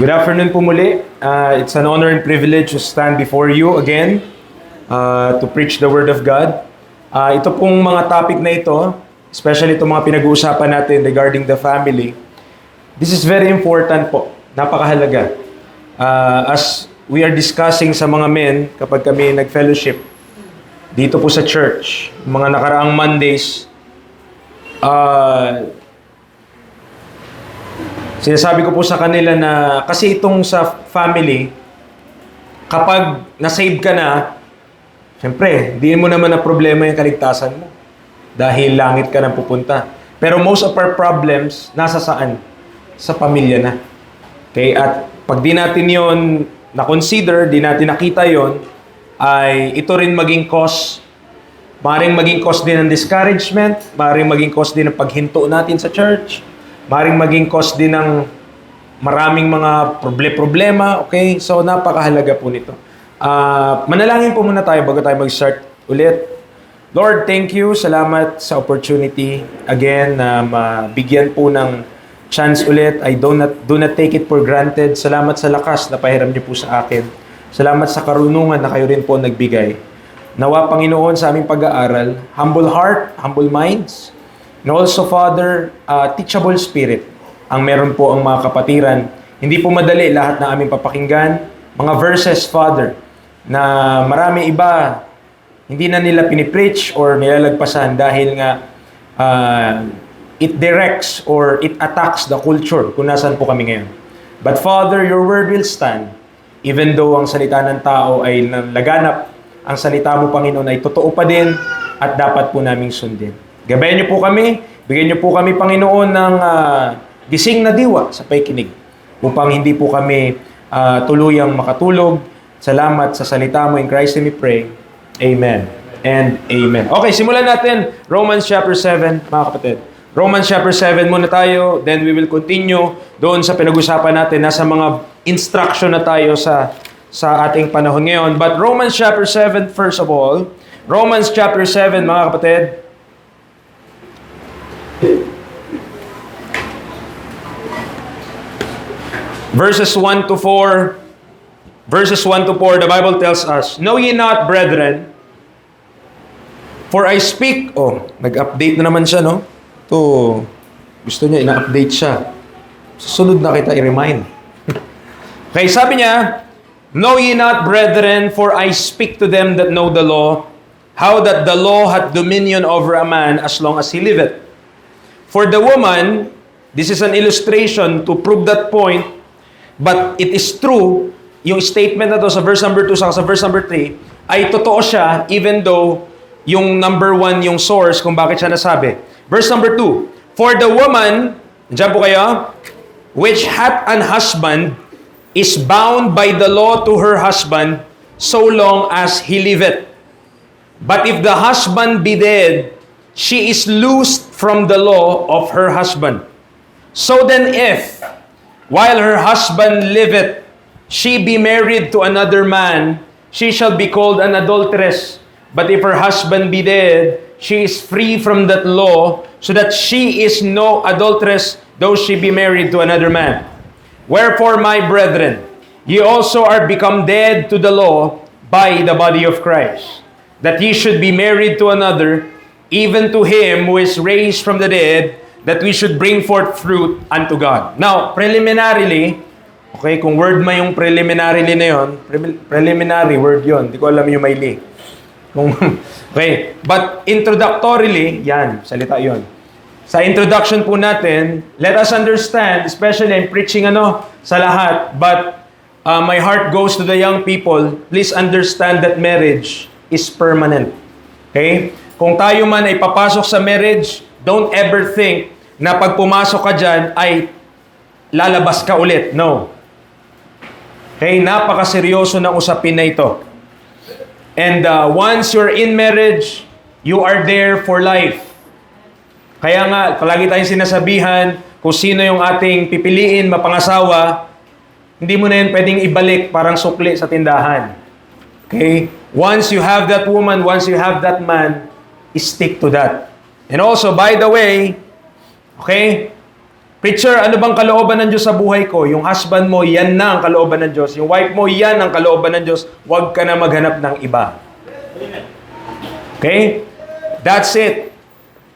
Good afternoon po muli. It's an honor and privilege to stand before you again to preach the Word of God. Ito pong mga topic na ito, especially itong mga pinag-uusapan natin regarding the family, this is very important po. Napakahalaga. As we are discussing sa mga men kapag kami nag-fellowship dito po sa church, mga nakaraang Mondays, sinasabi ko po sa kanila na kasi itong sa family, kapag nasave ka na, siyempre, di mo naman na problema yung kaligtasan mo. Dahil langit ka nang pupunta. Pero most of our problems, nasa saan? Sa pamilya na. Okay? At pag di natin yon na-consider, di natin nakita yon ay ito rin maging cause. Maaaring maging cause din ng discouragement, maaaring maging cause din ng paghinto natin sa church, maaaring maging cause din ng maraming mga problema, okay? So, napakahalaga po nito. Manalangin po muna tayo bago tayo mag-start ulit. Lord, thank you. Salamat sa opportunity again na mabigyan po ng chance ulit. I do not take it for granted. Salamat sa lakas na pahiram niyo po sa akin. Salamat sa karunungan na kayo rin po nagbigay. Nawa, Panginoon, sa aming pag-aaral, humble heart, humble minds, and also, Father, teachable spirit ang meron po ang mga kapatiran. Hindi po madali lahat na aming papakinggan. Mga verses, Father, na marami iba, hindi na nila pinipreach or nilalagpasan dahil nga it directs or it attacks the culture kung nasaan po kami ngayon. But Father, your word will stand. Even though ang salita ng tao ay laganap, ang salita mo, Panginoon, ay totoo pa din at dapat po naming sundin. Gabayan niyo po kami, bigyan niyo po kami, Panginoon, ng gising na diwa sa paikinig upang hindi po kami tuluyang makatulog. Salamat sa salita mo. In Christ we pray. Amen and amen. Okay, simulan natin Romans chapter 7, mga kapatid. Romans chapter 7 muna tayo, then we will continue doon sa pinag-usapan natin. Nasa mga instruction na tayo sa ating panahon ngayon. But Romans chapter 7, first of all, Romans chapter 7, mga kapatid, verses 1 to 4, the Bible tells us, "Know ye not, brethren, for I speak..." Oh, nag-update na naman siya, no? To gusto niya, ina-update siya. Susunod na kita i-remind. Okay, sabi niya, "Know ye not, brethren, for I speak to them that know the law, how that the law hath dominion over a man as long as he liveth. For the woman," this is an illustration to prove that point, but it is true, yung statement na to sa verse number 2 sa verse number 3, ay totoo siya even though yung number 1 yung source kung bakit siya nasabi. Verse number 2, "For the woman," dyan po kayo, "which hath an husband, is bound by the law to her husband, so long as he liveth. But if the husband be dead, she is loosed from the law of her husband. So then if, while her husband liveth, she be married to another man, she shall be called an adulteress. But if her husband be dead, she is free from that law, so that she is no adulteress, though she be married to another man. Wherefore, my brethren, ye also are become dead to the law by the body of Christ, that ye should be married to another, even to him who is raised from the dead, that we should bring forth fruit unto God." Now, preliminarily, okay, kung word ma yung preliminarily na yun, preliminary word yun, di ko alam yung may li. Okay, but introductorily, yan, salita yun. Sa introduction po natin, let us understand, especially I'm preaching sa lahat, but my heart goes to the young people, please understand that marriage is permanent. Okay? Kung tayo man ay papasok sa marriage, don't ever think na pag pumasok ka dyan ay lalabas ka ulit. No. Okay? Napakaseryoso ng usapin na ito. And once you're in marriage, you are there for life. Kaya nga, palagi tayong sinasabihan, kung sino yung ating pipiliin, mapangasawa, hindi mo na yun pwedeng ibalik parang sukli sa tindahan. Okay? Once you have that woman, once you have that man, stick to that. And also, by the way, okay, Preacher, ano bang kalooban ng Diyos sa buhay ko? Yung husband mo, yan na ang kalooban ng Diyos. Yung wife mo, yan ang kalooban ng Diyos. Huwag ka na maghanap ng iba. Okay? That's it.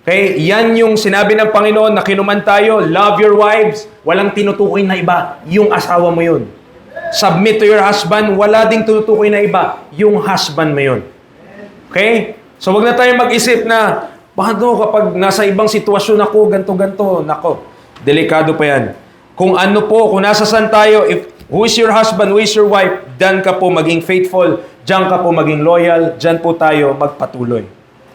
Okay? Yan yung sinabi ng Panginoon na kinuman tayo, love your wives. Walang tinutukoy na iba. Yung asawa mo yun. Submit to your husband. Wala ding tinutukoy na iba. Yung husband mo yun. Okay? So wag na tayo mag-isip na, paano kapag nasa ibang sitwasyon ako, ganto-ganto, nako. Delikado pa yan. Kung ano po, kung nasa saan tayo, who is your husband, who is your wife, dyan ka po maging faithful, dyan ka po maging loyal, dyan po tayo magpatuloy.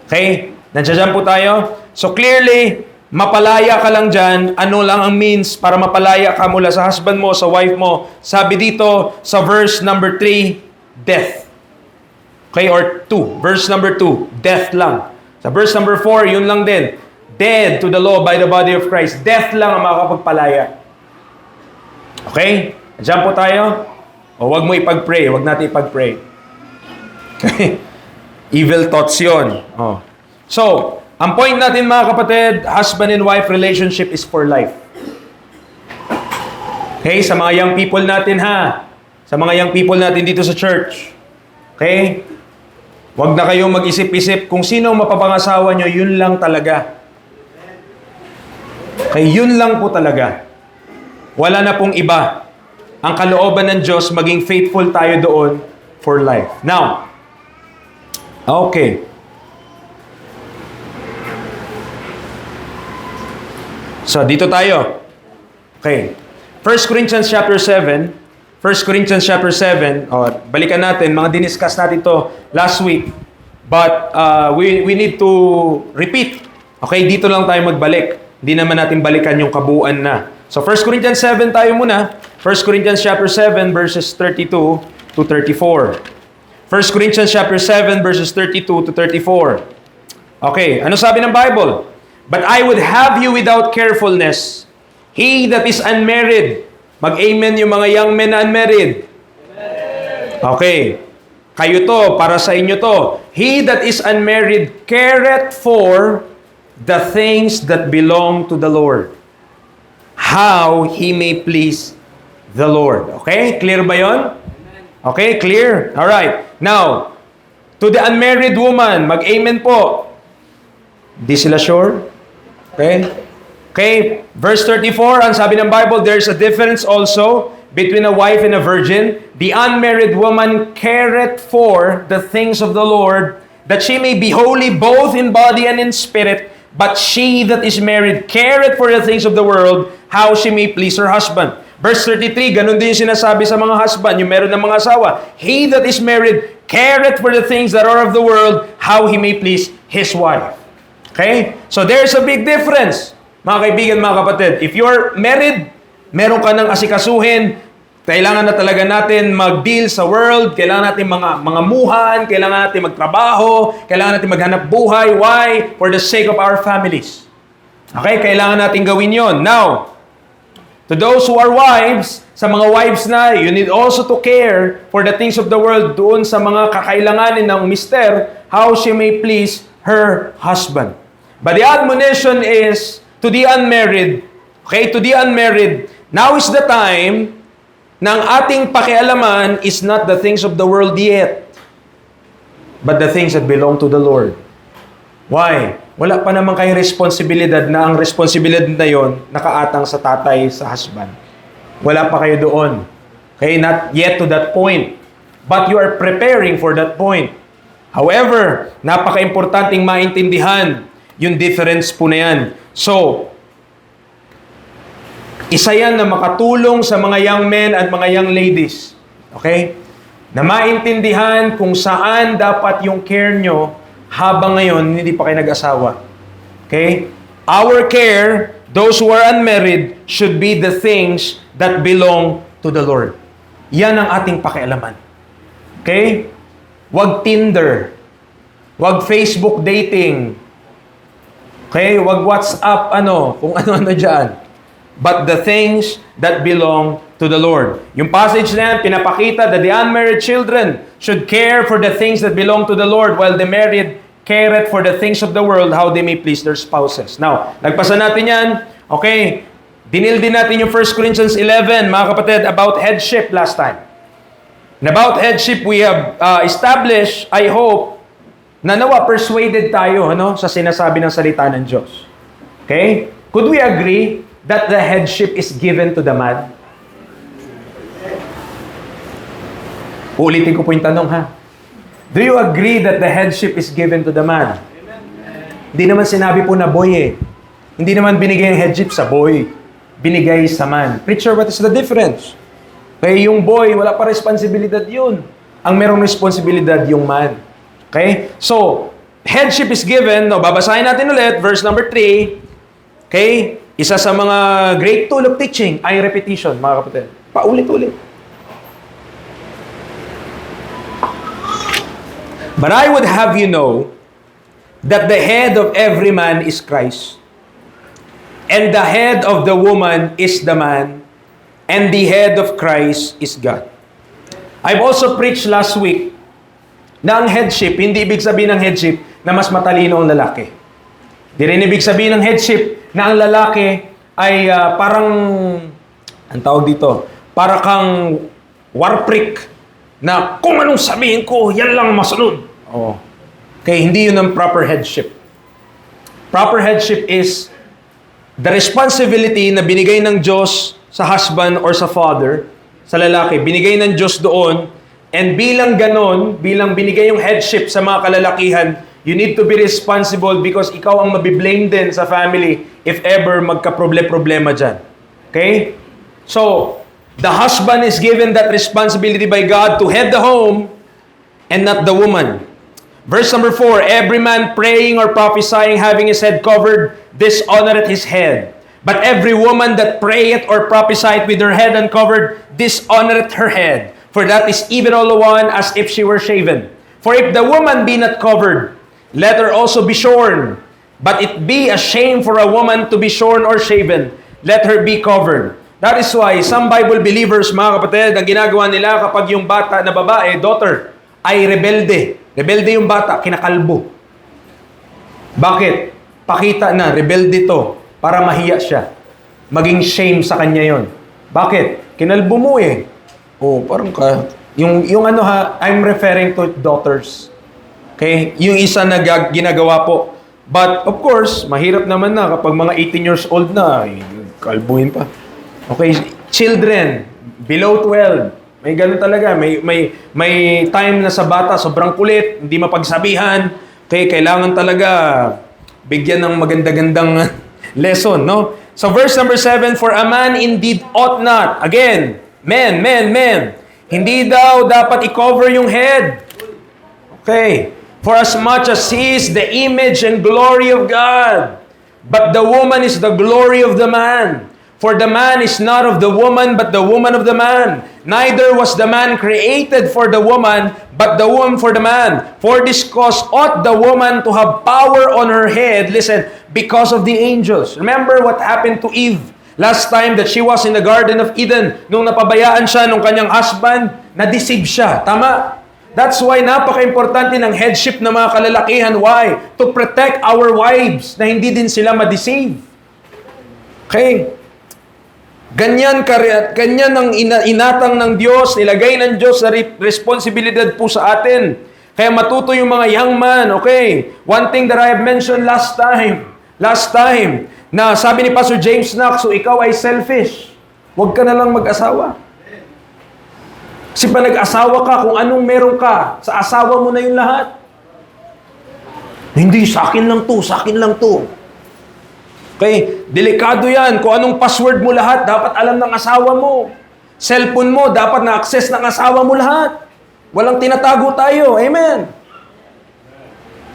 Okay? Nandiyan po tayo? So clearly, mapalaya ka lang dyan. Ano lang ang means para mapalaya ka mula sa husband mo, sa wife mo? Sabi dito sa verse number 3, death. Okay? Or 2. Verse number 2, death lang. Sa verse number 4, yun lang din. Dead to the law by the body of Christ. Death lang ang makakapagpalaya. Okay? Diyan po tayo. O wag mo ipag-pray. Wag natin ipag-pray. Okay? Evil thoughts yun. Oh. So, ang point natin mga kapatid, husband and wife relationship is for life. Okay? Sa mga young people natin ha. Sa mga young people natin dito sa church. Okay? Wag na kayong mag-isip-isip kung sino ang mapapangasawa nyo, yun lang talaga. Okay, yun lang po talaga. Wala na pong iba. Ang kalooban ng Diyos, maging faithful tayo doon for life. Now, okay. So, dito tayo. Okay. 1 Corinthians chapter 7. 1 Corinthians chapter 7. Balikan natin. Mga diniscuss natin to last week. But we need to repeat. Okay, dito lang tayo magbalik. Hindi naman natin balikan yung kabuuan na. So 1 Corinthians 7 tayo muna. 1 Corinthians chapter 7 verses 32 to 34. 1 Corinthians chapter 7 verses 32 to 34. Okay, ano sabi ng Bible? But I would have you without carefulness. He that is unmarried. Mag-amen yung mga young men na unmarried. Okay. Kayo to, para sa inyo to. He that is unmarried careth for the things that belong to the Lord, how he may please the Lord. Okay? Clear ba yon? Okay, clear? Alright. Now, to the unmarried woman, mag-amen po. Di sila sure? Okay? Okay, verse 34, ang sabi ng Bible, there's a difference also between a wife and a virgin. The unmarried woman careth for the things of the Lord, that she may be holy both in body and in spirit. But she that is married careth for the things of the world, how she may please her husband. Verse 33, ganun din yung sinasabi sa mga husband, yung meron ng mga asawa. He that is married careth for the things that are of the world, how he may please his wife. Okay? So there's a big difference, mga kaibigan, mga kapatid. If you're married, meron ka ng asikasuhin, kailangan na talaga natin mag-deal sa world, kailangan natin mga muhan, kailangan natin magtrabaho, kailangan natin maghanap buhay. Why? For the sake of our families. Okay? Kailangan natin gawin yon. Now, to those who are wives, sa mga wives na, you need also to care for the things of the world doon sa mga kakailanganin ng mister, how she may please her husband. But the admonition is to the unmarried. Okay? To the unmarried, now is the time ng ating pakialaman is not the things of the world yet, but the things that belong to the Lord. Why? Wala pa naman kayong responsibilidad na ang responsibilidad na yon nakaatang sa tatay, sa husband. Wala pa kayo doon. Okay? Not yet to that point. But you are preparing for that point. However, napaka-importanting maintindihan yung difference po na yan. So, isa yan na makatulong sa mga young men at mga young ladies. Okay? Na maintindihan kung saan dapat yung care nyo habang ngayon hindi pa kayo nag-asawa. Okay? Our care, those who are unmarried, should be the things that belong to the Lord. Yan ang ating pakialaman. Okay? Wag Tinder. Wag Facebook dating. Okay? Wag WhatsApp, kung ano-ano dyan. But the things that belong to the Lord. Yung passage na yan, pinapakita that the unmarried children should care for the things that belong to the Lord, while the married careth for the things of the world, how they may please their spouses. Now, nagpasa natin yan. Okay, Dinil din natin yung 1 Corinthians 11, mga kapatid, about headship last time. And about headship, we have established, I hope, na nawa persuaded tayo sa sinasabi ng salita ng Diyos. Okay? Could we agree that the headship is given to the man? Ulitin ko po yung tanong, ha? Do you agree that the headship is given to the man? Hindi naman sinabi po na boy eh. Hindi naman binigay ang headship sa boy. Binigay sa man. Preacher, what is the difference? Kaya yung boy, wala pa responsibilidad yun. Ang merong responsibilidad yung man. Okay? So, headship is given. No, babasahin natin ulit, verse number 3. Okay? Isa sa mga great tool of teaching ay repetition, mga kapatid. Paulit-ulit. But I would have you know that the head of every man is Christ, and the head of the woman is the man, and the head of Christ is God. I've also preached last week na ang headship, hindi ibig sabihin ng headship na mas matalino ang lalaki. Di rin ibig sabihin ng headship na ang lalaki ay parang, ang tawag dito, para kang warprick na kung anong sabihin ko, yan lang masunod. Oh. Okay, hindi yun ang proper headship. Proper headship is the responsibility na binigay ng Diyos sa husband or sa father, sa lalaki, binigay ng Diyos doon, and bilang ganon, bilang binigay yung headship sa mga kalalakihan, you need to be responsible because ikaw ang mabiblame din sa family if ever magka-problema dyan. Okay? So, the husband is given that responsibility by God to head the home and not the woman. Verse number 4, every man praying or prophesying having his head covered, dishonoreth his head. But every woman that prayeth or prophesieth with her head uncovered, dishonoreth her head. For that is even all one as if she were shaven. For if the woman be not covered, let her also be shorn. But it be a shame for a woman to be shorn or shaven. Let her be covered. That is why some Bible believers, mga kapatid, ang ginagawa nila kapag yung bata na babae, daughter, ay rebelde. Rebelde yung bata, kinakalbo. Bakit? Pakita na, rebelde to, para mahiya siya. Maging shame sa kanya yon. Bakit? Kinalbo mo eh. Oh, parang ka. Yung ano ha, I'm referring to daughters. Okay? Yung isa na ginagawa po. But, of course, mahirap naman na kapag mga 18 years old na, kalbuhin pa. Okay, children, below 12, may ganun talaga. May time na sa bata, sobrang kulit, hindi mapagsabihan. Okay, kailangan talaga bigyan ng maganda-gandang lesson, no? So verse number 7, for a man indeed ought not. Again, men. Hindi daw dapat i-cover yung head. Okay. For as much as he is the image and glory of God, but the woman is the glory of the man. For the man is not of the woman, but the woman of the man. Neither was the man created for the woman, but the woman for the man. For this cause ought the woman to have power on her head, listen, because of the angels. Remember what happened to Eve last time that she was in the Garden of Eden? Nung napabayaan siya nung kanyang husband, na-deceive siya. Tama? That's why napaka-importante ng headship ng mga kalalakihan. Why? To protect our wives na hindi din sila ma-deceive. Okay? Ganyan ang inatang ng Diyos, nilagay ng Diyos na responsibilidad po sa atin. Kaya matuto yung mga young man, okay? One thing that I have mentioned last time, na sabi ni Pastor James Knox, so ikaw ay selfish. Huwag ka na lang mag-asawa. Kasi pa nag-asawa ka, kung anong meron ka, sa asawa mo na yung lahat. Hindi, sa akin lang to. Okay, delikado yan. Kung anong password mo lahat, dapat alam ng asawa mo. Cellphone mo, dapat na-access ng asawa mo lahat. Walang tinatago tayo. Amen.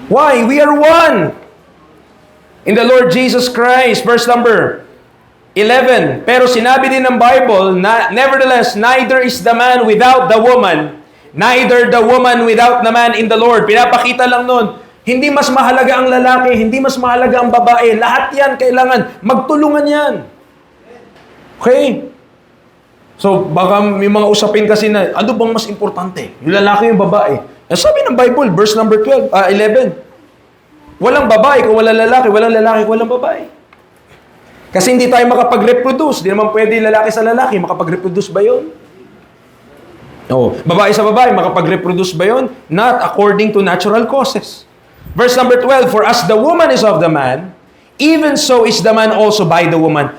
Why? We are one. In the Lord Jesus Christ, verse number 11. Pero sinabi din ng Bible, na, nevertheless, neither is the man without the woman, neither the woman without the man in the Lord. Pinapakita lang nun, hindi mas mahalaga ang lalaki, hindi mas mahalaga ang babae. Lahat yan, kailangan magtulungan yan. Okay? So, baka may mga usapin kasi na, ano bang mas importante? Yung lalaki, yung babae. Sabi ng Bible, verse number 11. Walang babae kung walang lalaki, walang lalaki kung walang babae. Kasi hindi tayo makapag-reproduce. Di naman pwede lalaki sa lalaki. Makapag-reproduce ba yun? No. Babae sa babae, makapag-reproduce ba yun? Not according to natural causes. Verse number 12, for as the woman is of the man, even so is the man also by the woman.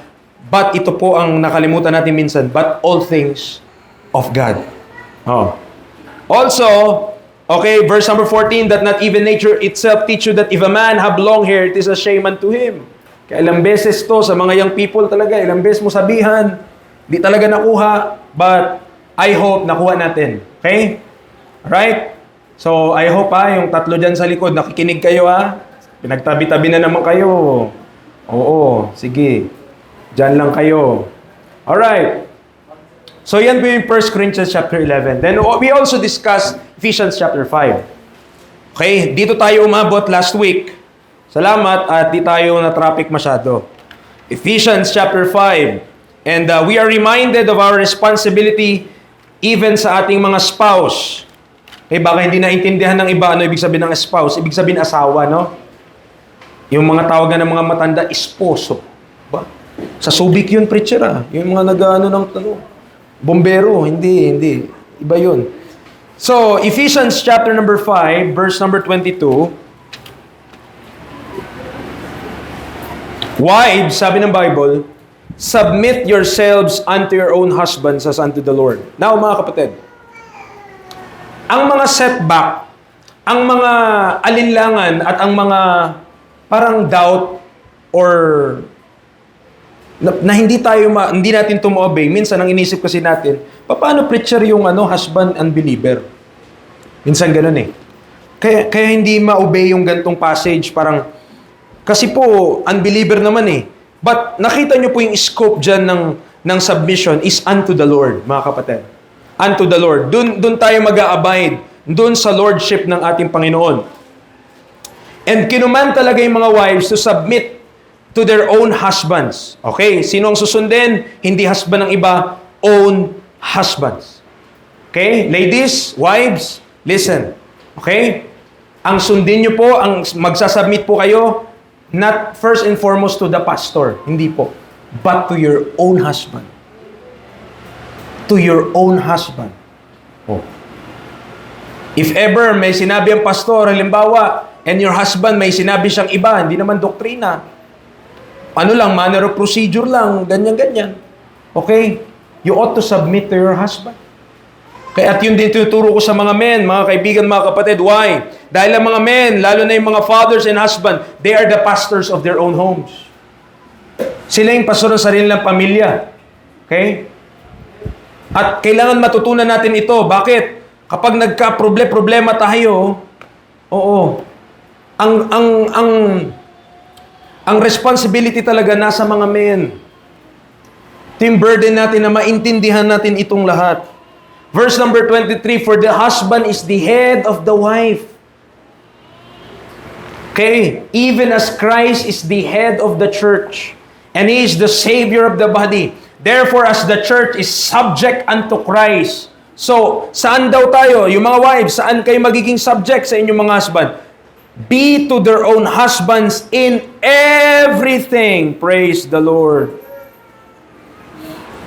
But ito po ang nakalimutan natin minsan, but all things of God. Oh. Also, okay, verse number 14, that not even nature itself teach you that if a man have long hair, it is a shame unto him. Kaya ilang beses to sa mga young people talaga, ilang beses mo sabihan, di talaga nakuha, but I hope nakuha natin. Okay? Alright? So, I hope yung tatlo dyan sa likod, nakikinig kayo Pinagtabi-tabi na naman kayo. Oo, sige. Dyan lang kayo. Alright. So, yan po yung 1 Corinthians chapter 11. Then, we also discussed Ephesians chapter 5. Okay? Dito tayo umabot last week. Salamat at di tayo na traffic masyado. Ephesians chapter 5. And we are reminded of our responsibility even sa ating mga spouse. Okay, baka hindi naintindihan ng iba ano ibig sabihin ng spouse. Ibig sabihin asawa, no? Yung mga tawagan ng mga matanda, esposo. Ba? Sa Subic yun, preacher Yung mga nag-ano ng bombero. Hindi. Iba yun. So, Ephesians chapter number 5, verse number 22. Wives, sabi ng Bible, submit yourselves unto your own husbands as unto the Lord. Now, mga kapatid, ang mga setback, ang mga alinlangan, at ang mga parang doubt or na hindi natin tumo-obey. Minsan, ang inisip kasi natin, paano preacher yung husband unbeliever? Minsan ganun Kaya hindi ma-obey yung gantong passage, parang kasi po, unbeliever naman But nakita nyo po yung scope dyan ng submission is unto the Lord, mga kapatid. Unto the Lord. Doon tayo mag-a-abide. Doon sa lordship ng ating Panginoon. And kinuman talaga yung mga wives to submit to their own husbands. Okay? Sino ang susundin? Hindi husband ng iba, own husbands. Okay? Ladies, wives, listen. Okay? Ang sundin nyo po, ang magsasubmit po kayo, not first and foremost to the pastor. Hindi po. But to your own husband. To your own husband. Oh. If ever may sinabi ang pastor, halimbawa, and your husband may sinabi siyang iba, hindi naman doktrina. Ano lang, manner of procedure lang, ganyan-ganyan. Okay? You ought to submit to your husband. Kaya at yun din tinuturo ko sa mga men, mga kaibigan, mga kapatid. Why? Dahil ang mga men, lalo na yung mga fathers and husband, they are the pastors of their own homes. Sila yung pastor ng sarili ng pamilya. Okay? At kailangan matutunan natin ito. Bakit? Kapag nagka-problema tayo, ang responsibility talaga nasa mga men. Ito yung burden natin na maintindihan natin itong lahat. Verse number 23, for the husband is the head of the wife. Okay? Even as Christ is the head of the church, and He is the Savior of the body. Therefore, as the church is subject unto Christ. So, saan daw tayo? Yung mga wives, saan kayo magiging subject sa inyong mga husband? Be to their own husbands in everything. Praise the Lord.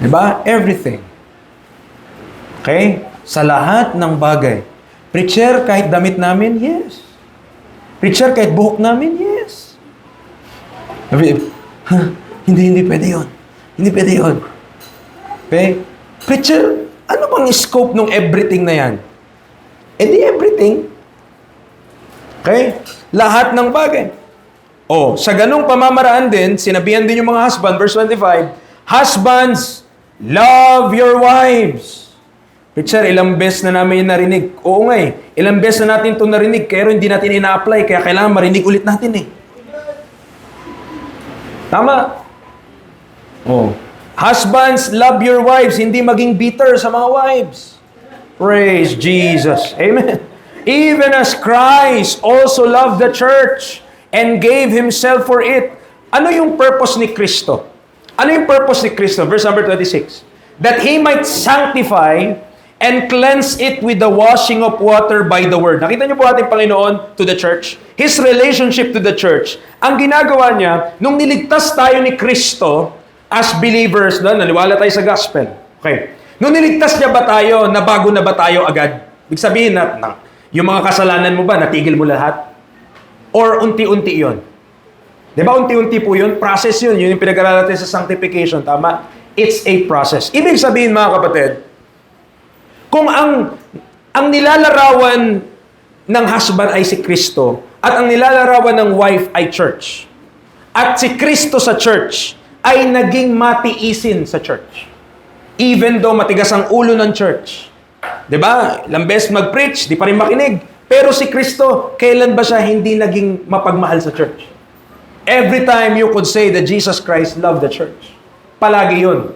Diba? Everything. Okay? Sa lahat ng bagay. Preacher, kahit damit namin? Yes. Preacher, kahit buhok namin? Yes. Hindi pwede yun. Hindi pwede yun. Okay? Preacher, ano bang scope ng everything na yan? Di everything. Okay? Lahat ng bagay. Sa ganung pamamaraan din, sinabihan din yung mga husband, verse 25, husbands, love your wives. Preacher, ilang beses na namin narinig. Oo nga ilang beses na natin ito narinig, pero hindi natin ina-apply, kaya kailangan marinig ulit natin Tama? Husbands, love your wives. Hindi maging bitter sa mga wives. Praise Jesus. Amen. Even as Christ also loved the church and gave Himself for it. Ano yung purpose ni Kristo? Ano yung purpose ni Kristo? Verse number 26. That He might sanctify and cleanse it with the washing of water by the word. Nakita niyo po ating Panginoon to the church? His relationship to the church. Ang ginagawa niya, nung niligtas tayo ni Kristo as believers, naniwala tayo sa gospel. Okay. Nung niligtas niya ba tayo, nabago na ba tayo agad? Ibig sabihin na yung mga kasalanan mo ba, natigil mo lahat? Or unti-unti yon? Di ba unti-unti po yun? Process yun. Yun yung pinag-aralan natin sa sanctification. Tama? It's a process. Ibig sabihin mga kapatid, kung ang nilalarawan ng husband ay si Kristo at ang nilalarawan ng wife ay church at si Kristo sa church ay naging matiisin sa church. Even though matigas ang ulo ng church. Diba? Ilang beses mag-preach, di pa rin makinig. Pero si Kristo, kailan ba siya hindi naging mapagmahal sa church? Every time you could say that Jesus Christ loved the church. Palagi yun.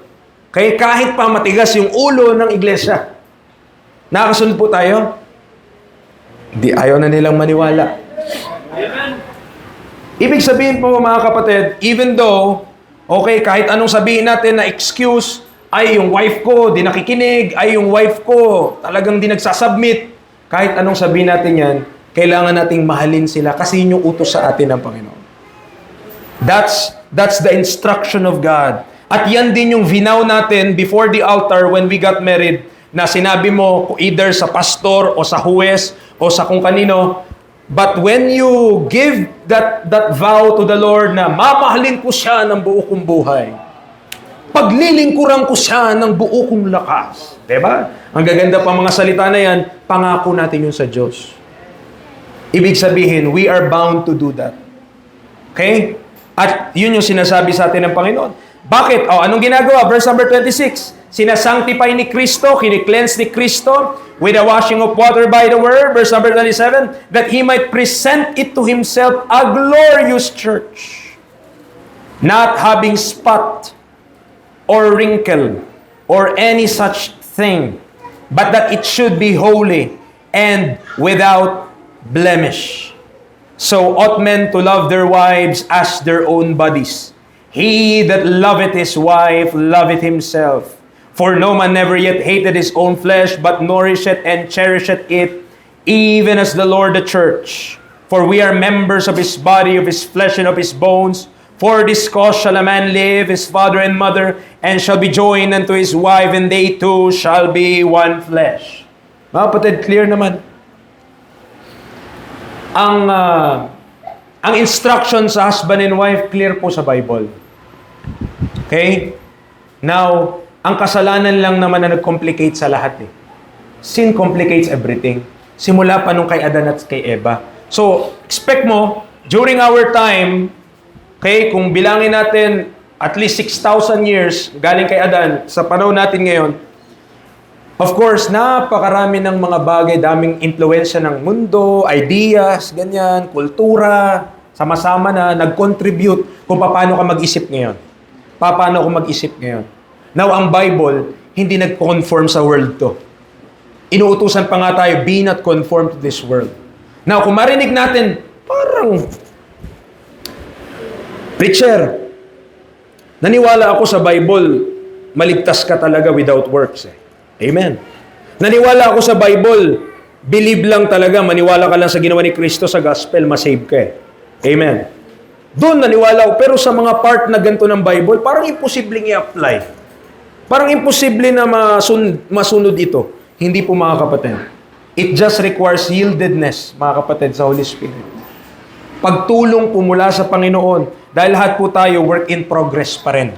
Kaya kahit pa matigas yung ulo ng iglesia. Nakasunod po tayo? Di ayaw na nilang maniwala. Ibig sabihin po mga kapatid, even though, okay, kahit anong sabihin natin na excuse, ay yung wife ko di nakikinig, ay yung wife ko talagang di nagsasubmit, kahit anong sabihin natin yan, kailangan nating mahalin sila kasi yun yung utos sa atin ng Panginoon. That's the instruction of God. At yan din yung vow natin before the altar when we got married, na sinabi mo either sa pastor o sa huwes o sa kung kanino, but when you give that vow to the Lord na mamahalin ko siya ng buo kong buhay, paglilingkuran ko siya ng buo kong lakas. Diba? Ang gaganda pa mga salita na yan, pangako natin yun sa Diyos. Ibig sabihin, we are bound to do that. Okay? At yun yung sinasabi sa atin ng Panginoon. Bakit? Anong ginagawa? Verse number 26. Sinasanctify ni Kristo, kinikleanse ni Kristo with the washing of water by the word. Verse number 27. That He might present it to Himself a glorious church, not having spot or wrinkle or any such thing, but that it should be holy and without blemish. So ought men to love their wives as their own bodies. He that loveth his wife loveth himself. For no man never yet hated his own flesh, but nourisheth and cherisheth it, even as the Lord the church. For we are members of his body, of his flesh, and of his bones. For this cause shall a man leave his father and mother, and shall be joined unto his wife, and they two shall be one flesh. Mga kapatid, clear naman. Ang instruction sa husband and wife, clear po sa Bible. Okay? Now, ang kasalanan lang naman na nag-complicate sa lahat eh. Sin complicates everything. Simula pa nung kay Adan at kay Eva. So, expect mo, during our time, okay, kung bilangin natin at least 6,000 years galing kay Adan sa panahon natin ngayon, of course, napakarami ng mga bagay, daming influensya ng mundo, ideas, ganyan, kultura, sama-sama na nag-contribute kung paano ka mag-isip ngayon. Paano ako mag-isip ngayon. Now, ang Bible, hindi nag-conform sa world to. Inuutusan pa nga tayo, be not conformed to this world. Now, kung marinig natin, parang, preacher, naniwala ako sa Bible, maligtas ka talaga without works eh. Amen. Naniwala ako sa Bible, believe lang talaga, maniwala ka lang sa ginawa ni Kristo sa gospel, masave ka eh. Amen. Doon naniwala ako, pero sa mga part na ganito ng Bible, parang imposibleng i-apply. Parang imposible na masunod ito. Hindi po mga kapatid. It just requires yieldedness, mga kapatid, sa Holy Spirit. Pagtulong po mula sa Panginoon. Dahil lahat po tayo work in progress pa rin.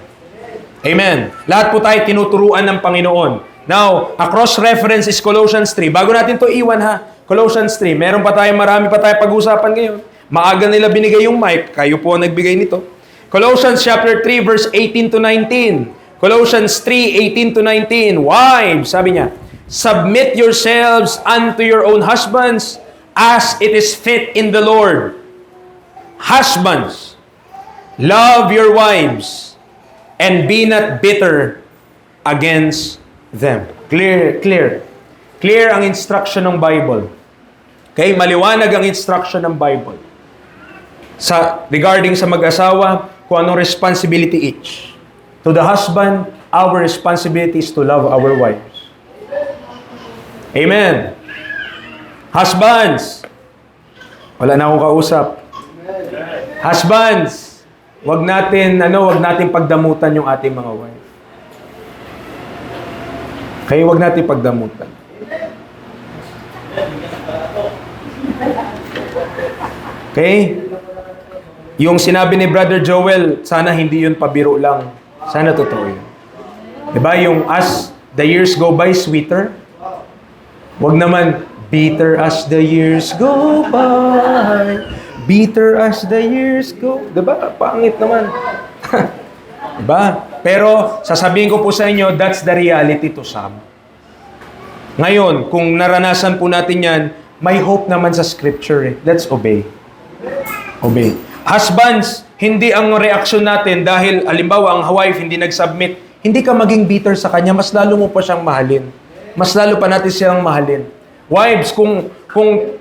Amen. Lahat po tayo tinuturuan ng Panginoon. Now, a cross-reference is Colossians 3. Bago natin to iwan ha, Colossians 3. Meron pa tayo, marami pa tayo pag-usapan ngayon. Maaga nila binigay yung mic. Kayo po ang nagbigay nito. Colossians chapter 3, verse 18 to 19. Colossians 3:18 to 19. Wives, sabi niya, submit yourselves unto your own husbands as it is fit in the Lord. Husbands, love your wives and be not bitter against them. Clear, clear. Clear ang instruction ng Bible. Okay, maliwanag ang instruction ng Bible. Regarding sa mag-asawa, kung anong responsibility each. To the husband, our responsibility is to love our wives. Amen. Husbands, wala na akong kausap. Husbands, wag natin pagdamutan yung ating mga wife. Kaya wag natin pagdamutan. Okay? Yung sinabi ni Brother Joel, sana hindi yun pabiro lang. Sana totoo yun. Diba? Yung as the years go by, sweeter. Wag naman, bitter as the years go by. Bitter as the years go. Diba? Pangit naman. Diba? Pero, sasabihin ko po sa inyo, that's the reality to some. Ngayon, kung naranasan po natin yan, may hope naman sa scripture. Let's obey. Obey. Husbands, hindi ang reaksyon natin dahil, halimbawa, ang wife hindi nag-submit, hindi ka maging bitter sa kanya, mas lalo mo pa siyang mahalin. Mas lalo pa natin siyang mahalin. Wives, kung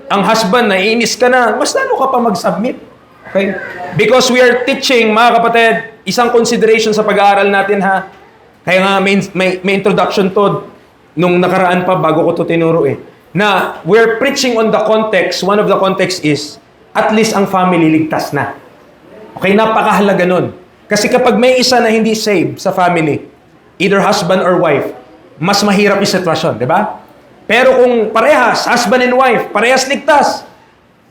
ang husband naiinis ka na, mas lalo ka pa mag-submit. Okay? Because we are teaching, mga kapatid, isang consideration sa pag-aaral natin, ha? Kaya nga, may introduction to, nung nakaraan pa, bago ko to tinuro na we're preaching on the context. One of the context is, at least ang family ligtas na. Okay, napakahalaga nun. Kasi kapag may isa na hindi saved sa family, either husband or wife, mas mahirap yung sitwasyon, di ba? Pero kung parehas, husband and wife, parehas ligtas,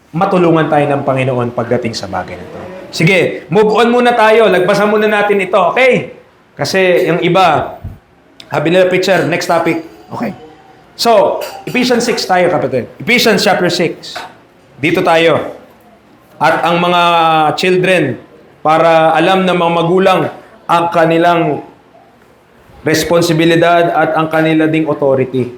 matulungan tayo ng Panginoon pagdating sa bagay na ito. Sige, move on muna tayo. Lagpasan muna natin ito, okay? Kasi yung iba, habi nila preacher, next topic. Okay. So, Ephesians 6 tayo, kapatid. Ephesians chapter 6. Dito tayo. At ang mga children, para alam ng mga magulang ang kanilang responsibilidad at ang kanila ding authority.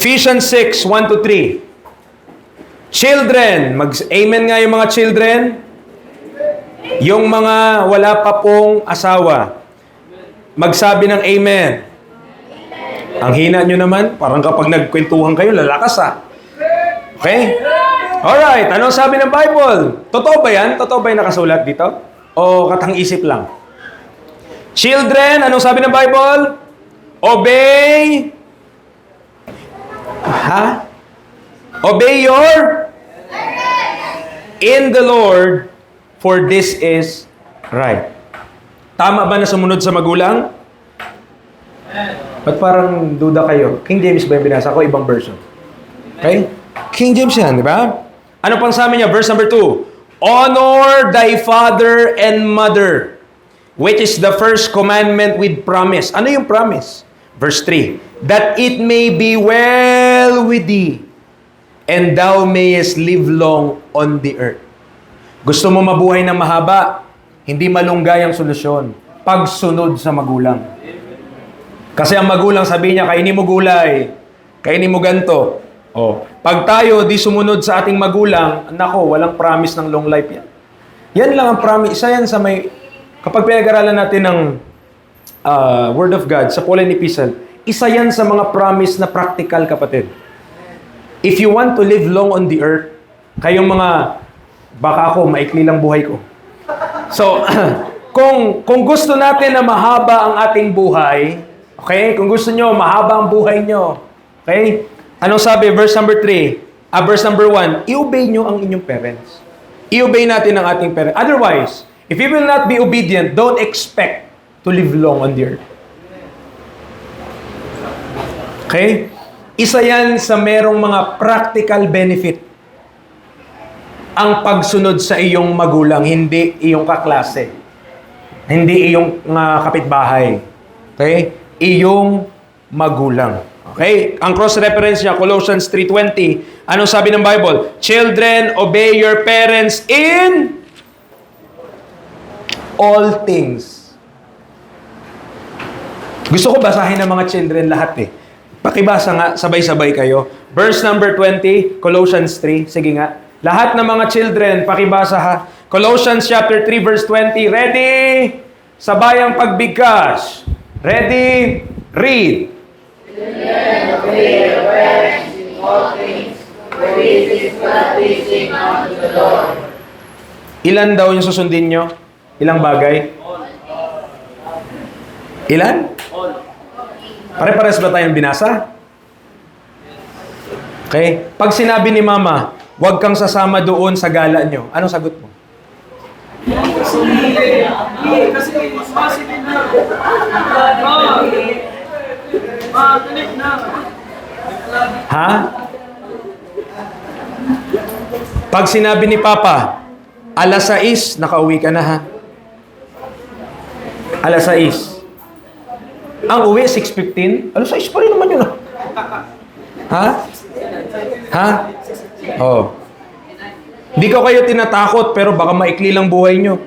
Ephesians 6, 1-3. Children, mag-amen nga yung mga children. Yung mga wala pa pong asawa, magsabi ng amen. Ang hina nyo naman, parang kapag nagkwentuhan kayo, lalakas Okay? Alright, anong sabi ng Bible? Totoo ba yan? Totoo ba yung nakasulat dito? O katang-isip lang? Children, anong sabi ng Bible? Obey. Obey your in the Lord, for this is right. Tama ba na sumunod sa magulang? Ba't parang duda kayo? King James ba yung binasa ko? Ibang version. Okay? King James yan, di ba? Ano pang sabi niya? Verse number 2. Honor thy father and mother, which is the first commandment with promise. Ano yung promise? Verse 3. That it may be well with thee, and thou mayest live long on the earth. Gusto mo mabuhay na mahaba? Hindi malunggay ang solusyon. Pagsunod sa magulang. Kasi ang magulang sabi niya, kainin mo gulay, kainin mo ganto. Pag tayo di sumunod sa ating magulang, nako, walang promise ng long life yan. Yan lang ang promise. Isa yan sa may, kapag pinag-aralan natin ng Word of God sa Pauline Epistle, isa yan sa mga promise na practical, kapatid. If you want to live long on the earth, kayong mga, baka ako, maikli lang buhay ko. So, kung gusto natin na mahaba ang ating buhay, okay? Kung gusto nyo, mahaba ang buhay nyo, okay? Anong sabi? Verse number 3, verse number 1, i-obey nyo ang inyong parents. I-obey natin ang ating parents. Otherwise, if you will not be obedient, don't expect to live long on the earth. Okay? Isa yan sa merong mga practical benefit. Ang pagsunod sa iyong magulang, hindi iyong kaklase. Hindi iyong kapitbahay. Okay? Iyong magulang. Okay? Ang cross-reference niya, Colossians 3:20. Anong sabi ng Bible? Children, obey your parents in all things. Gusto ko basahin ng mga children lahat Pakibasa nga, sabay-sabay kayo. Verse number 20, Colossians 3. Sige nga. Lahat ng mga children, pakibasa ha. Colossians chapter 3, verse 20. Ready? Sabayang pagbigkas. Ready? Read. Children, obey your parents in all things, for this is well pleasing unto the Lord. Ilan daw yung susundin nyo? Ilang bagay? Ilan? Pare-pares ba tayong binasa? Okay? Pag sinabi ni Mama, huwag kang sasama doon sa gala nyo, anong sagot mo? Kasi mas positive na. Ha? Pag sinabi ni Papa, alas 6, nakauwi ka na ha? Alas 6. Ang uwi, 6:15? Alas 6 pa rin naman yun. Ha? Ha? Oh. Hindi ko kayo tinatakot, pero baka maikli lang buhay nyo.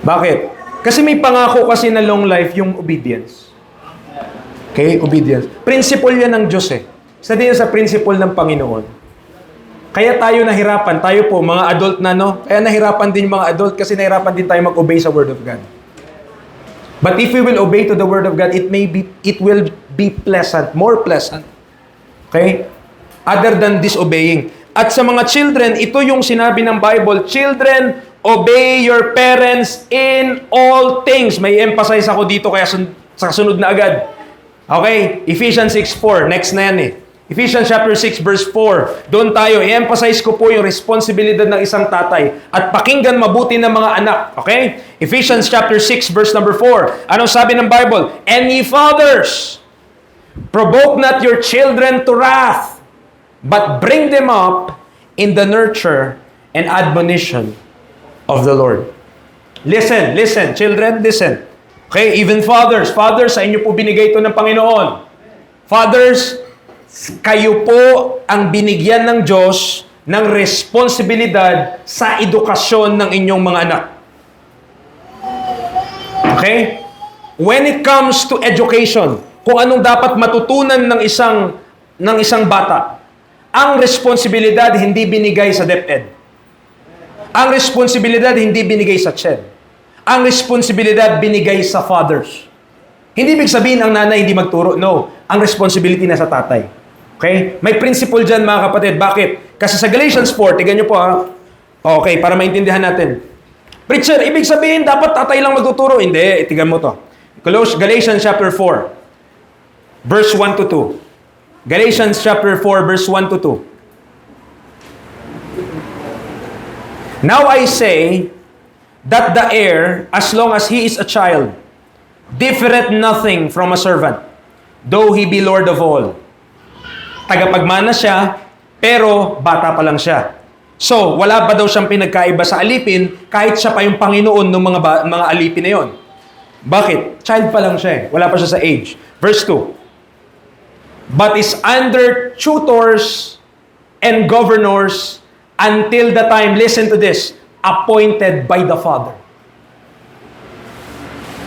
Bakit? Kasi may pangako kasi na long life yung obedience. Okay? Obedience. Principle yan ng Diyos eh. Isa din yan sa principle ng Panginoon. Kaya tayo nahirapan. Tayo po, mga adult na, no? Kaya nahirapan din yung mga adult kasi nahirapan din tayo mag-obey sa Word of God. But if we will obey to the Word of God, it will be pleasant, more pleasant. Okay? Other than disobeying. At sa mga children, ito yung sinabi ng Bible, children, obey your parents in all things. May emphasize ako dito kaya sa sunod na agad. Okay? Ephesians 6:4. Next na yan eh. Ephesians chapter 6 verse 4. Doon tayo, i-emphasize ko po yung responsibilidad ng isang tatay at pakinggan mabuti ng mga anak. Okay? Ephesians chapter 6 verse number 4. Anong sabi ng Bible? And ye fathers, provoke not your children to wrath, but bring them up in the nurture and admonition of the Lord. Listen, children, listen. Okay, even fathers, sa inyo po binigay ito ng Panginoon. Fathers, kayo po ang binigyan ng Diyos ng responsibilidad sa edukasyon ng inyong mga anak. Okay? When it comes to education, kung anong dapat matutunan ng isang bata, ang responsibilidad hindi binigay sa DepEd. Ang responsibilidad hindi binigay sa CHED. Ang responsibilidad binigay sa fathers. Hindi ibig sabihin ang nanay hindi magturo. No. Ang responsibility na sa tatay. Okay? May principle dyan mga kapatid. Bakit? Kasi sa Galatians 4, tignan nyo po ha. Okay, para maintindihan natin. Preacher, ibig sabihin dapat tatay lang magtuturo. Hindi, tignan mo to. Galatians chapter 4, verse 1 to 2. Galatians chapter 4, verse 1 to 2. Now I say that the heir, as long as he is a child, differeth nothing from a servant, though he be Lord of all. Tagapagmana siya, pero bata pa lang siya. So, wala pa daw siyang pinagkaiba sa alipin, kahit siya pa yung Panginoon ng mga alipin na yon. Bakit? Child pa lang siya eh. Wala pa siya sa age. Verse 2. But is under tutors and governors until the time, listen to this, appointed by the Father.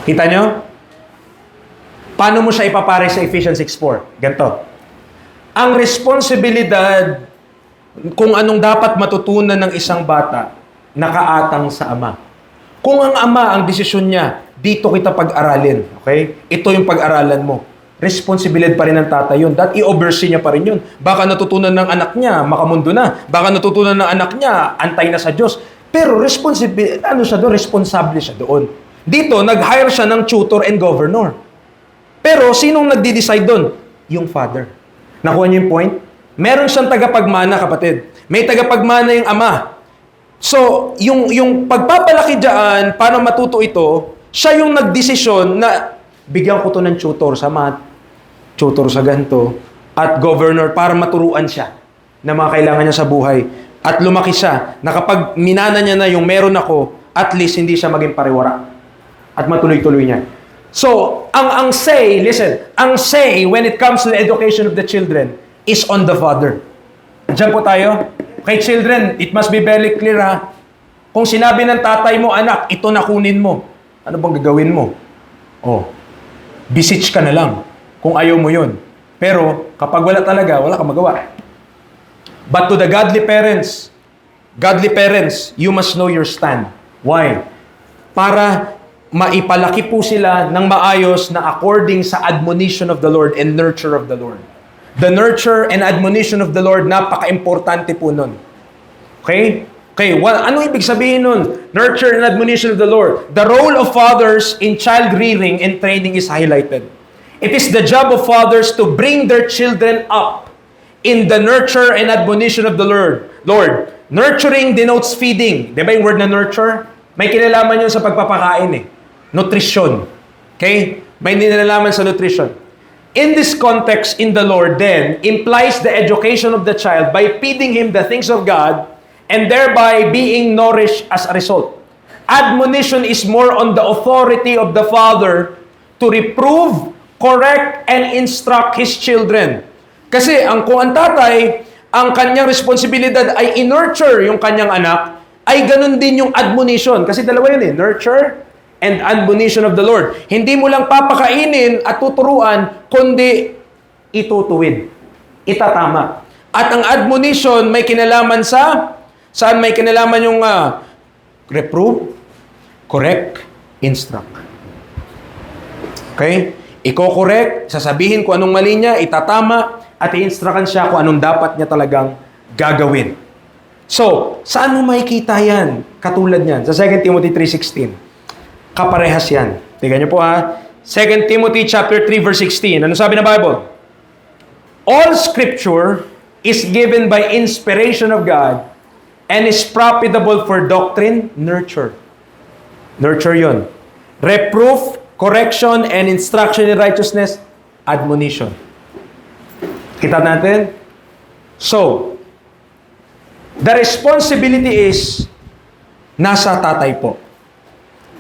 Kita nyo? Paano mo siya ipapare sa Ephesians 6:4? Ganito. Ang responsibilidad kung anong dapat matutunan ng isang bata, nakaatang sa ama. Kung ang ama, ang desisyon niya, dito kita pag-aralin. Okay? Ito yung pag-aralan mo. Responsibilidad pa rin ng tatay yun. That i-oversee niya pa rin yun. Baka natutunan ng anak niya, makamundo na. Baka natutunan ng anak niya, antay na sa Diyos. Pero responsable siya doon. Dito, nag-hire siya ng tutor and governor. Pero, sinong nagde-decide doon? Yung father. Nakuha niyo yung point? Meron siyang tagapagmana, kapatid. May tagapagmana yung ama. So, yung pagpapalaki dyan, para matuto ito, siya yung nagdesisyon na bigyan ko to ng tutor sa math, tutor sa ganito, at governor para maturuan siya na mga kailangan niya sa buhay. At lumaki siya na kapag minana niya na yung meron ako, at least hindi siya maging pariwara. At matuloy-tuloy niya. So, ang say, listen, ang say when it comes to the education of the children is on the father. Diyan po tayo. Kay children, it must be very clear ha. Kung sinabi ng tatay mo, anak, ito na kunin mo. Ano bang gagawin mo? Oh, bisitch ka na lang kung ayaw mo yun. Pero, kapag wala talaga, wala kang magawa. But to the godly parents, you must know your stand. Why? Para maipalaki po sila ng maayos na according sa admonition of the Lord and nurture of the Lord. The nurture and admonition of the Lord, napaka-importante po nun. Okay? Okay, ano ibig sabihin nun? Nurture and admonition of the Lord. The role of fathers in child rearing and training is highlighted. It is the job of fathers to bring their children up in the nurture and admonition of the Lord. Nurturing denotes feeding. Di ba yung word na nurture? May kinalaman yun sa pagpapakain eh. Nutrition. Okay? May kinalaman sa nutrition. In this context, in the Lord then, implies the education of the child by feeding him the things of God and thereby being nourished as a result. Admonition is more on the authority of the father to reprove, correct, and instruct his children. Kasi kung ang tatay, ang kanyang responsibilidad ay in-nurture yung kanyang anak, ay ganun din yung admonition. Kasi dalawa yun eh, nurture and admonition of the Lord. Hindi mo lang papakainin at tuturuan, kundi itutuwid, itatama. At ang admonition may kinalaman saan may kinalaman yung reprove, correct, instruct. Okay? Iko-correct, sasabihin kung anong mali niya, itatama, at i-instructan siya kung anong dapat niya talagang gagawin. So, saan mo makikita yan? Katulad niyan, sa 2 Timothy 3:16. Kaparehas yan. Tingnan niyo po 2 Timothy chapter 3 verse 16. Ano sabi ng Bible? All scripture is given by inspiration of God and is profitable for doctrine, nurture. Nurture yun. Reproof, correction, and instruction in righteousness, admonition. Kita natin? So, the responsibility is nasa tatay po.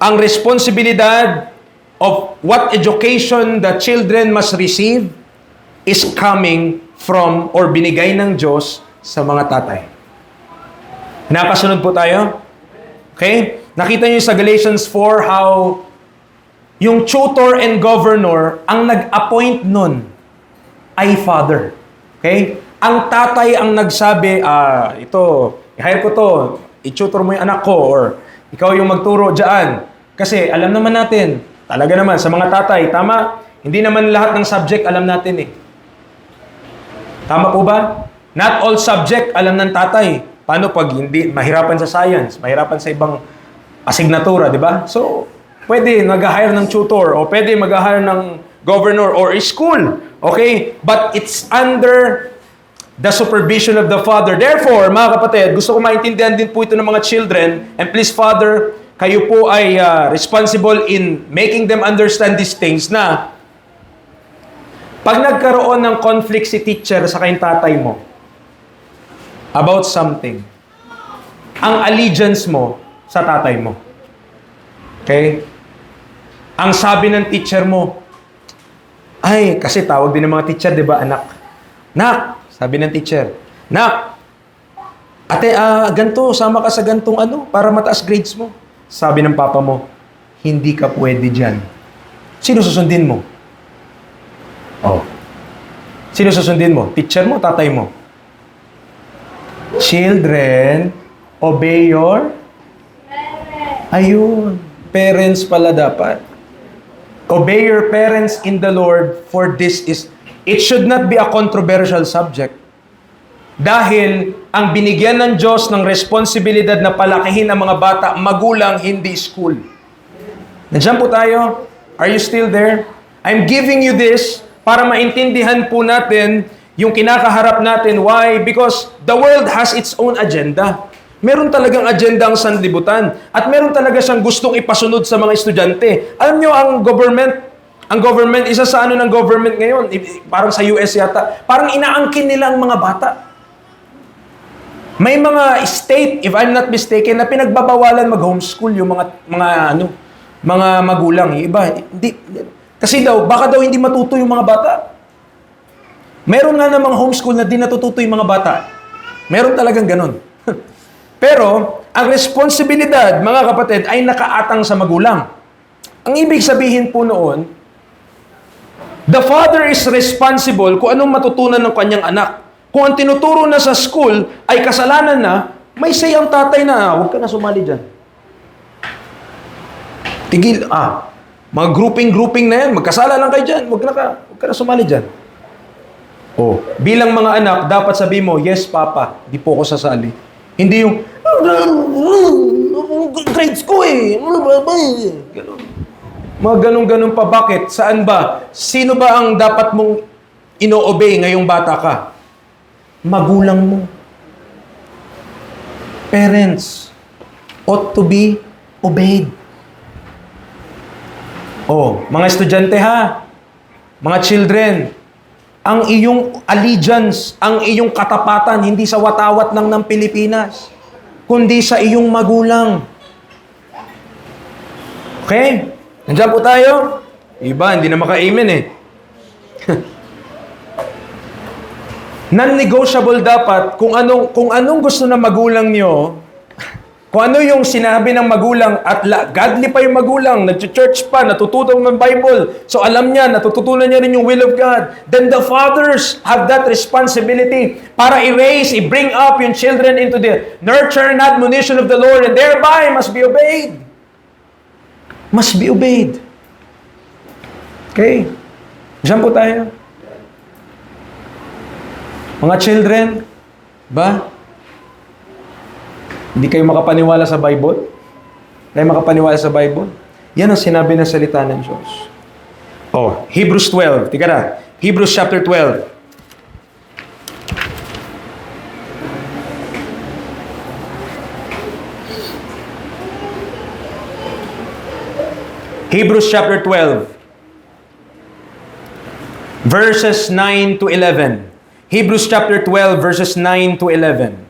Ang responsibilidad of what education the children must receive is coming from or binigay ng Diyos sa mga tatay. Nakasunod po tayo? Okay? Nakita niyo sa Galatians 4 how yung tutor and governor, ang nag-appoint nun ay father. Okay? Ang tatay ang nagsabi, ito, i-hire ko to, i-tutor mo yung anak ko, or ikaw yung magturo dyan. Kasi alam naman natin, talaga naman, sa mga tatay, tama, hindi naman lahat ng subject alam natin eh. Tama po ba? Not all subject alam ng tatay. Paano pag hindi, mahirapan sa science, mahirapan sa ibang asignatura, di ba? So, pwede mag-hire ng tutor, o pwede mag-hire ng governor or school. Okay? But it's under the supervision of the father. Therefore, mga kapatid, gusto ko maintindihan din po ito ng mga children. And please, Father, kayo po ay responsible in making them understand these things na pag nagkaroon ng conflict si teacher sa kayong tatay mo about something, ang allegiance mo sa tatay mo. Okay? Ang sabi ng teacher mo, ay, kasi tawag din ng mga teacher, di ba, anak? Nak, sabi ng teacher, nak, ate, ganito, sama ka sa gantong para mataas grades mo. Sabi ng papa mo, hindi ka pwede dyan. Sino susundin mo? Oh. Sino susundin mo? Teacher mo, tatay mo? Children, obey your ayun, parents pala dapat. Obey your parents in the Lord, for this is, it should not be a controversial subject. Dahil ang binigyan ng Diyos ng responsibilidad na palakihin ang mga bata, magulang, hindi school. Nandiyan po tayo? Are you still there? I'm giving you this para maintindihan po natin yung kinakaharap natin. Why? Because the world has its own agenda. Meron talagang agenda ang sanlibutan. At meron talaga siyang gustong ipasunod sa mga estudyante. Alam nyo, ang government, isa sa ng government ngayon, parang sa US yata, parang inaangkin nila ang mga bata. May mga state, if I'm not mistaken, na pinagbabawalan mag-homeschool yung mga magulang. Yung iba, kasi baka daw hindi matuto yung mga bata. Meron nga namang homeschool na di natututo yung mga bata. Meron talagang ganun. Pero, ang responsibilidad, mga kapatid, ay nakaatang sa magulang. Ang ibig sabihin po noon, the father is responsible kung anong matutunan ng kanyang anak. Kung ang tinuturo na sa school ay kasalanan na, may say ang tatay na, huwag ka na sumali dyan. Tigil, mga grouping na yan, magkasala lang kayo dyan, huwag ka na sumali dyan. Bilang mga anak, dapat sabi mo, yes, papa, di po ako sasali. Hindi yung, grades ko eh. Ganun. Mga ganun-ganun pa. Bakit? Saan ba? Sino ba ang dapat mong ino-obey ngayong bata ka? Magulang mo. Parents ought to be obeyed. Oh, mga estudyante ha, mga children, ang iyong allegiance, ang iyong katapatan, hindi sa watawat lang ng Pilipinas, kundi sa iyong magulang. Okay? Nandiyan po tayo? Iba, hindi na maka-amen eh. Non-negotiable dapat kung anong gusto ng magulang nyo, kung ano yung sinabi ng magulang at godly pa yung magulang, nag-church pa, natututo ng Bible, so alam niya, natututunan niya rin yung will of God, then the fathers have that responsibility para i-raise, i-bring up yung children into the nurture and admonition of the Lord, and thereby must be obeyed. Must be obeyed. Okay? Diyan po tayo. Mga children, ba? Hindi kayo makapaniwala sa Bible? Kayo makapaniwala sa Bible? Yan ang sinabi ng salita ng Diyos. Oh, Hebrews 12. Tika na. Hebrews chapter 12. Hebrews chapter 12. Verses 9 to 11. Hebrews chapter 12, verses 9 to 11.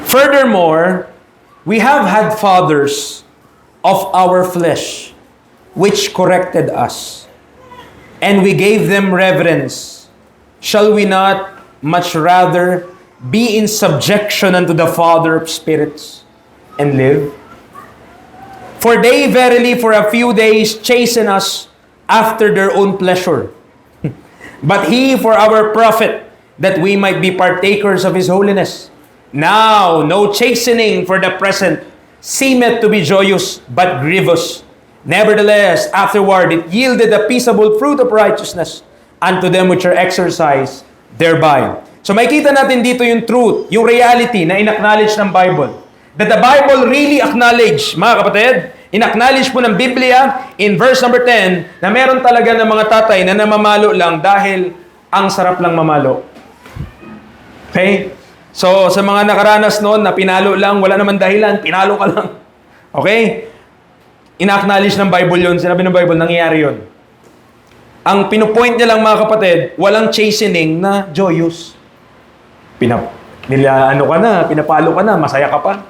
Furthermore, we have had fathers of our flesh, which corrected us, and we gave them reverence. Shall we not much rather be in subjection unto the Father of spirits and live? For they verily for a few days chasten us after their own pleasure, but He for our profit, that we might be partakers of His holiness. Now, no chastening for the present seemeth to be joyous, but grievous. Nevertheless, afterward it yielded a peaceable fruit of righteousness unto them which are exercised thereby. So makita natin dito yung truth, yung reality na in-acknowledge ng Bible. That the Bible really acknowledge, mga kapatid, in-acknowledge po ng Biblia in verse number 10 na meron talaga ng mga tatay na namamalo lang dahil ang sarap lang mamalo. Okay? So, sa mga nakaranas noon na pinalo lang, wala naman dahilan, pinalo ka lang. Okay? In-acknowledge ng Bible yun. Sinabi ng Bible, nangyayari yun. Ang pinupoint niya lang mga kapatid, walang chastening na joyous. Ano ka na, pinapalo ka na, masaya ka pa.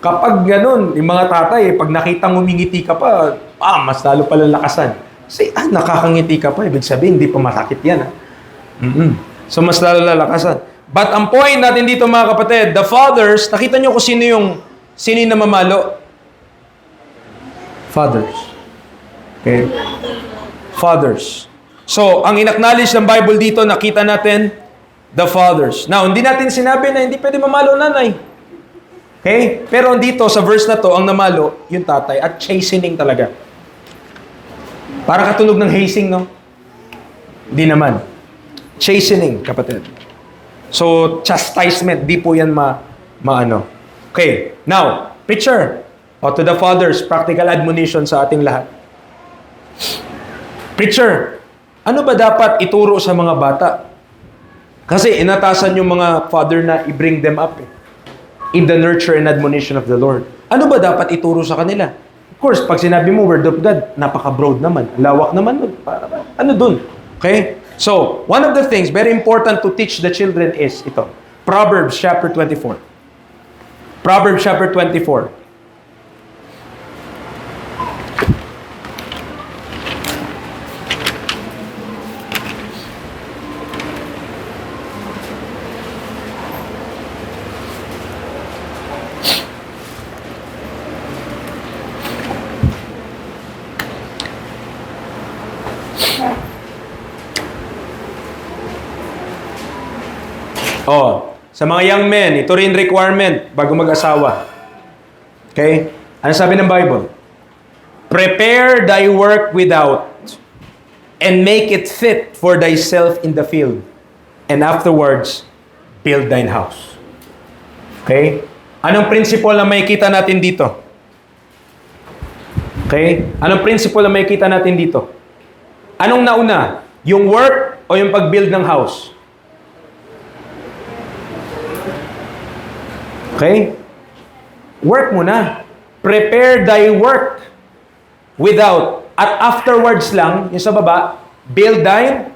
Kapag ganun, yung mga tatay, pag nakitang umingiti ka pa, mas lalo pala lakasan. Kasi, nakakangiti ka pa, ibig sabihin, hindi pa masakit yan. So, mas lalo lalakasan. But ang point natin dito mga kapatid, the fathers, nakita nyo kung sino yung namamalo? Fathers. Okay? Fathers. So, ang in-acknowledge ng Bible dito, nakita natin, the fathers. Now, hindi natin sinabi na hindi pwede mamalo nanay. Okay? Pero dito, sa verse na to, ang namalo, yung tatay, at chastening talaga. Para katunog ng hazing, no? Hindi naman. Chastening, kapatid. So, chastisement, di po yan maano. Okay, now, preacher, to the fathers, practical admonition sa ating lahat. Preacher, ano ba dapat ituro sa mga bata? Kasi inatasan yung mga father na i-bring them up in the nurture and admonition of the Lord. Ano ba dapat ituro sa kanila? Of course, pag sinabi mo, word of God, napaka-broad naman. Lawak naman nun. Ano dun? Okay? So, one of the things very important to teach the children is ito. Proverbs chapter 24. Proverbs chapter 24. Sa mga young men, ito rin requirement bago mag-asawa. Okay? Ano sabi ng Bible? Prepare thy work without, and make it fit for thyself in the field. And afterwards, build thine house. Okay? Anong principle na makikita natin dito? Okay? Anong principle na makikita natin dito? Anong nauna? Yung work o yung pag-build ng house? Okay? Work muna. Prepare thy work without. At afterwards lang, yung sa baba, build thine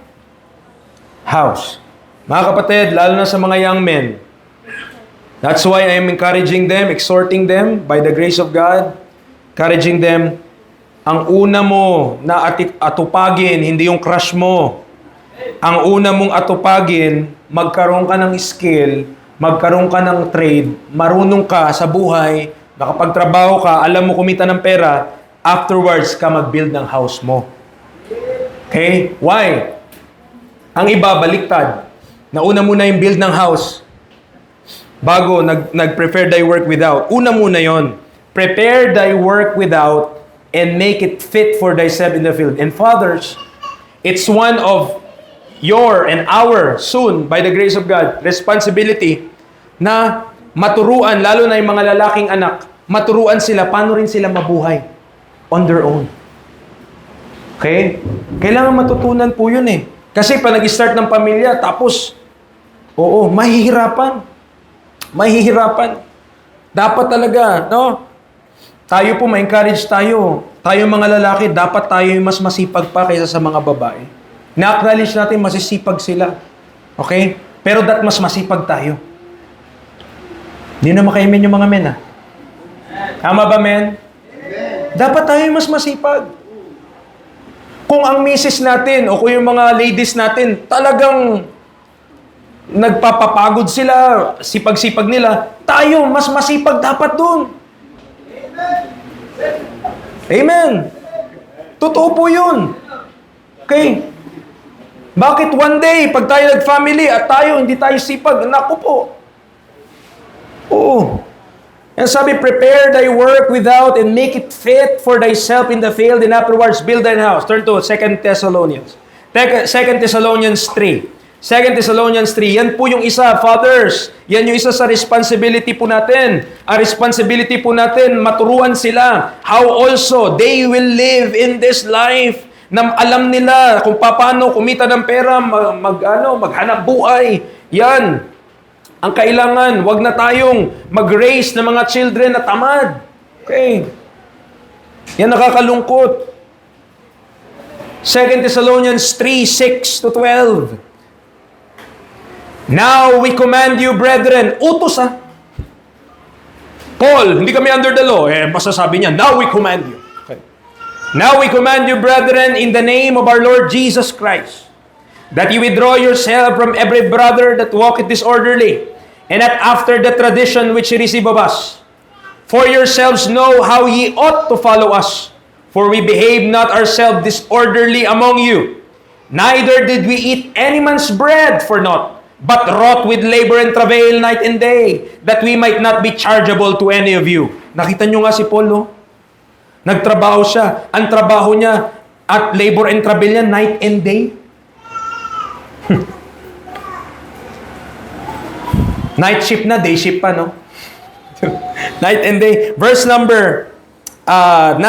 house. Mga kapatid, lalo na sa mga young men, that's why I am encouraging them, exhorting them by the grace of God, encouraging them, ang una mo na atupagin, hindi yung crush mo. Ang una mong atupagin, magkaroon ka ng skill, magkaroon ka ng trade, marunong ka sa buhay, nakapagtrabaho ka, alam mo kumita ng pera, afterwards ka mag-build ng house mo. Okay? Why? Ang iba, baliktad. Nauna muna yung build ng house. Bago, nag-prepare thy work without. Una muna yon. Prepare thy work without and make it fit for thyself in the field. And fathers, it's one of your and our, soon, by the grace of God, responsibility na maturuan, lalo na yung mga lalaking anak, maturuan sila, paano rin sila mabuhay on their own. Okay? Kailangan matutunan po yun eh. Kasi pa nag-start ng pamilya, tapos, mahihirapan. Mahihirapan. Dapat talaga, no? Tayo po, ma-encourage tayo. Tayo mga lalaki, dapat tayo yung mas masipag pa kaysa sa mga babae. Na-acknowledge natin, masisipag sila. Okay? Pero mas masipag tayo. Hindi na makaimin yung mga men, ha? Tama ba, men? Dapat tayo mas masipag. Kung ang misis natin o kung yung mga ladies natin talagang nagpapapagod sila, sipag-sipag nila, tayo mas masipag dapat dun. Amen. Totoo po yun. Okay. Bakit one day, pag tayo nag-family at tayo, hindi tayo sipag, naku po. Oo. And sabi, prepare thy work without and make it fit for thyself in the field, and afterwards build thine house. Turn to 2 Thessalonians. 2 Thessalonians 3. 2 Thessalonians 3. Yan po yung isa, fathers. Yan yung isa sa responsibility po natin. Ang responsibility po natin, maturuan sila how also they will live in this life. Na alam nila kung paano kumita ng pera, maghanap buhay. Yan. Ang kailangan, wag na tayong mag-raise ng mga children na tamad. Okay. Yan nakakalungkot. 2 Thessalonians 3:6-12. Now we command you, brethren. Utos, ha? Paul, hindi kami under the law. Masasabi niya, now we command you. Okay. Now we command you, brethren, in the name of our Lord Jesus Christ, that you withdraw yourself from every brother that walketh disorderly, and not after the tradition which ye receive of us. For yourselves know how ye ought to follow us. For we behave not ourselves disorderly among you. Neither did we eat any man's bread for naught, but wrought with labor and travail night and day, that we might not be chargeable to any of you. Nakita nyo nga si Paul, no? Nagtrabaho siya. Ang trabaho niya at labor and travail niya, night and day. Night shift na, day shift pa, no? Night and day. Verse number 9.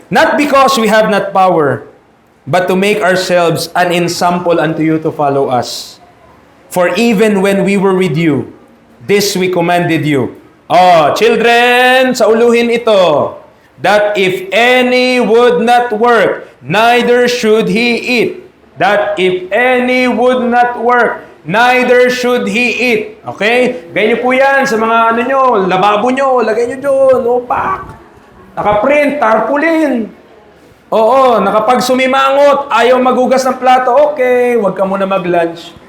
Not because we have not power, but to make ourselves an ensample unto you to follow us. For even when we were with you, this we commanded you. Oh, children, sauluhin ito, that if any would not work, neither should he eat. That if any would not work, neither should he eat. Okay? Ganyan po yan sa mga lababo nyo, lagay nyo dyan, opak. Nakaprint, tarpaulin. Oo, nakapag sumimangot, ayaw magugas ng plato, okay, huwag ka muna mag-lunch.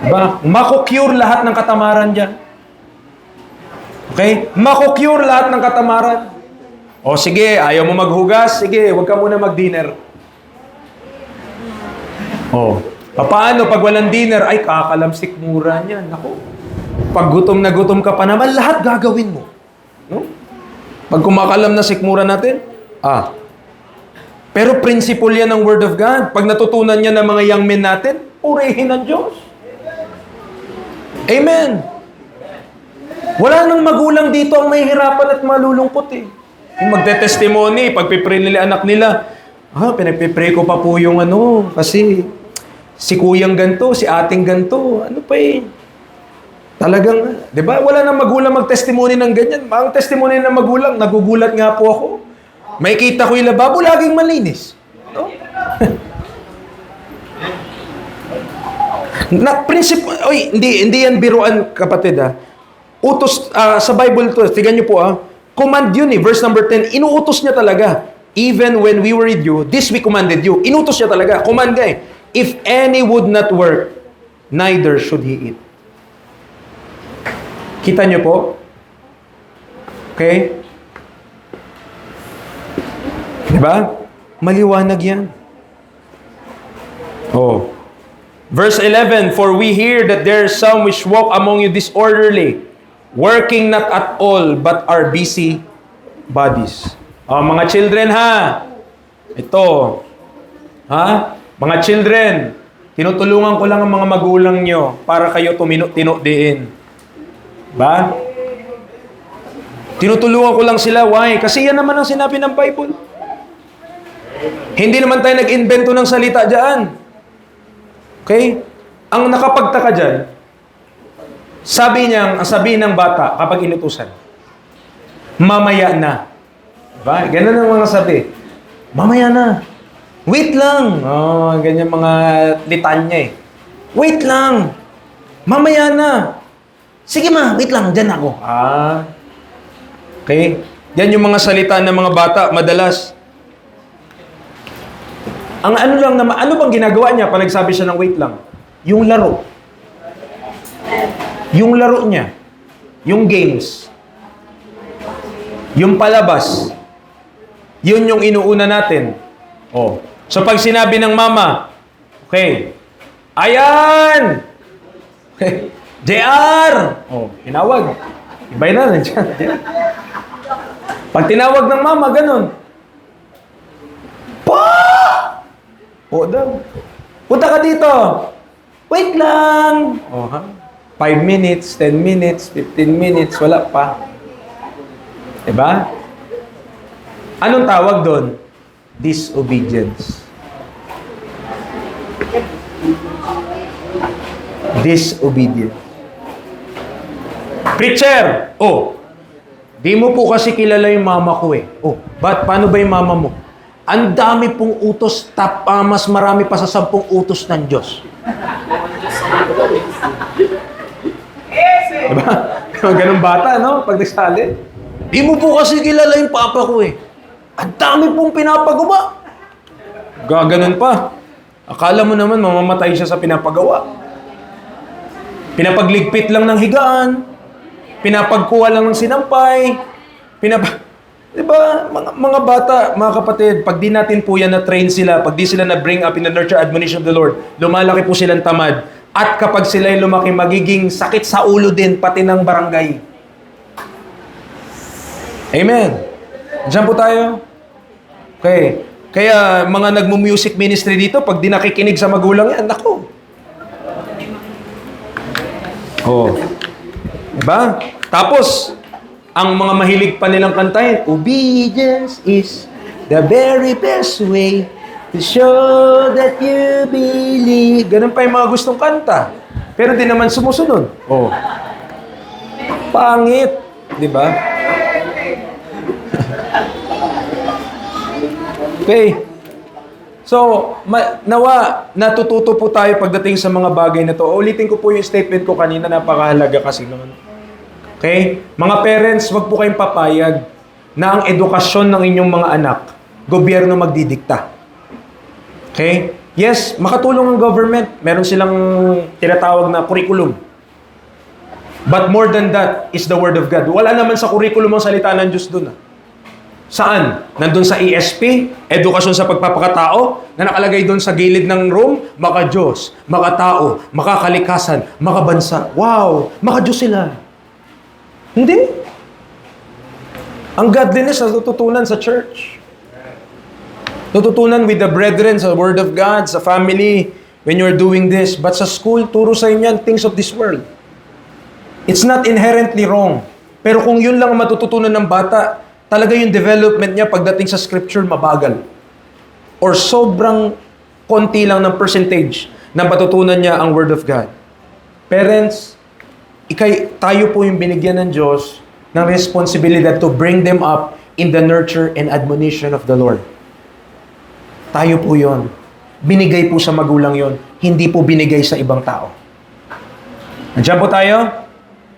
Diba? Mako-cure lahat ng katamaran dyan. Okay? Mako-cure lahat ng katamaran. O sige, ayaw mo maghugas, sige, huwag ka muna mag-dinner. Oh. Paano pag walang dinner? Ay, kakalamsik mura niyan. Ako. Pag gutom na gutom ka pa naman, lahat gagawin mo. No? Pag kumakalam na sikmura natin, Pero principle yan ng Word of God. Pag natutunan niya ng mga young men natin, purihin ang Diyos. Amen. Wala nang magulang dito ang mahihirapan at malulungkot eh. Yung magte-testimony, pagpipray nila anak nila, pinagpipray ko pa po yung kasi si kuyang ganto, si ating ganto, pa eh. Talagang, di ba? Wala nang magulang mag-testimony ng ganyan. Ang testimony ng magulang, nagugulat nga po ako. May kita ko yung lababo, laging malinis. No? Hindi yan biruan, kapatid Utos, sa Bible to, tignan nyo po command yun verse number 10, inuutos niya talaga. Even when we were with you, this we commanded you. Inutos niya talaga, command niya If any would not work, neither should he eat. Kita nyo po? Okay? Diba? Maliwanag yan. Verse 11, For we hear that there are some which walk among you disorderly, working not at all, but are busy bodies. Mga children Ito. Mga children, tinutulungan ko lang ang mga magulang nyo para kayo tinudiin. Ba? Tinutulungan ko lang sila. Why? Kasi yan naman ang sinabi ng Bible. Hindi naman tayo nag-invento ng salita dyan. Okay? Ang nakapagtaka dyan, ang sabi ng bata kapag inutusan, mamaya na. Diba? Ganun ang mga sabi. Mamaya na. Wait lang. Ganyan mga litanya Wait lang. Mamaya na. Sige ma, wait lang. Diyan ako. Okay? Yan yung mga salita ng mga bata, madalas. Ang ano bang ginagawa niya pag nagsabi siya ng wait lang? Yung laro. Yung laro niya. Yung games. Yung palabas. Yun yung inuuna natin. So pag sinabi ng mama, okay, ayan! Okay, JR! Tinawag. Ibay na, nandiyan. Pag tinawag ng mama, ganun. Daw. Punta ka dito. Wait lang. 5 minutes, 10 minutes, 15 minutes, wala pa. Diba? Anong tawag doon? Disobedience. Disobedience. Preacher! Di mo po kasi kilala yung mama ko Paano ba yung mama mo? Ang dami pong utos, mas marami pa sa 10 utos ng Diyos. Diba? Ganun bata, no? Pag nagsali. Di mo po kasi kilala yung papa ko Ang dami pong pinapagawa. Gaganon pa. Akala mo naman mamamatay siya sa pinapagawa. Pinapagligpit lang ng higaan. Pinapagkuha lang ng sinampay. Diba, mga bata, mga kapatid, pag di natin po yan na-train sila, pag di sila na-bring up in the nurture admonition of the Lord, lumalaki po silang tamad. At kapag sila'y lumaki, magiging sakit sa ulo din, pati ng barangay. Amen. Diyan po tayo. Okay. Kaya mga nagmu-music ministry dito, pag di nakikinig sa magulang yan, nako. Diba? Tapos, ang mga mahilig pa nilang kantahin, obedience is the very best way to show that you believe. Ganun pa yung mga gustong kanta. Pero di naman sumusunod. Pangit. Di ba? Okay. So, nawa, natututo po tayo pagdating sa mga bagay na to. Ulitin ko po yung statement ko kanina, napakahalaga kasi naman. Okay? Mga parents, wag po kayong papayag na ang edukasyon ng inyong mga anak, gobyerno magdidikta. Okay? Yes, makatulong ang government. Meron silang tinatawag na curriculum. But more than that is the Word of God. Wala naman sa curriculum ang salita ng Diyos dun. Saan? Nandun sa ESP, edukasyon sa pagpapakatao, na nakalagay dun sa gilid ng room, maka-Diyos, maka-tao, makakalikasan, makabansa. Wow! Maka-Diyos sila. Hindi. Ang godliness na tututunan sa church. Tututunan with the brethren, sa Word of God, sa family, when you're doing this. But sa school, turo sa inyo yan, things of this world. It's not inherently wrong. Pero kung yun lang ang matututunan ng bata, talaga yung development niya pagdating sa scripture, mabagal. Or sobrang konti lang ng percentage na matutunan niya ang Word of God. Parents, tayo po yung binigyan ng Diyos ng responsibility to bring them up in the nurture and admonition of the Lord. Tayo po yon. Binigay po sa magulang yon. Hindi po binigay sa ibang tao. Nandiyan po tayo?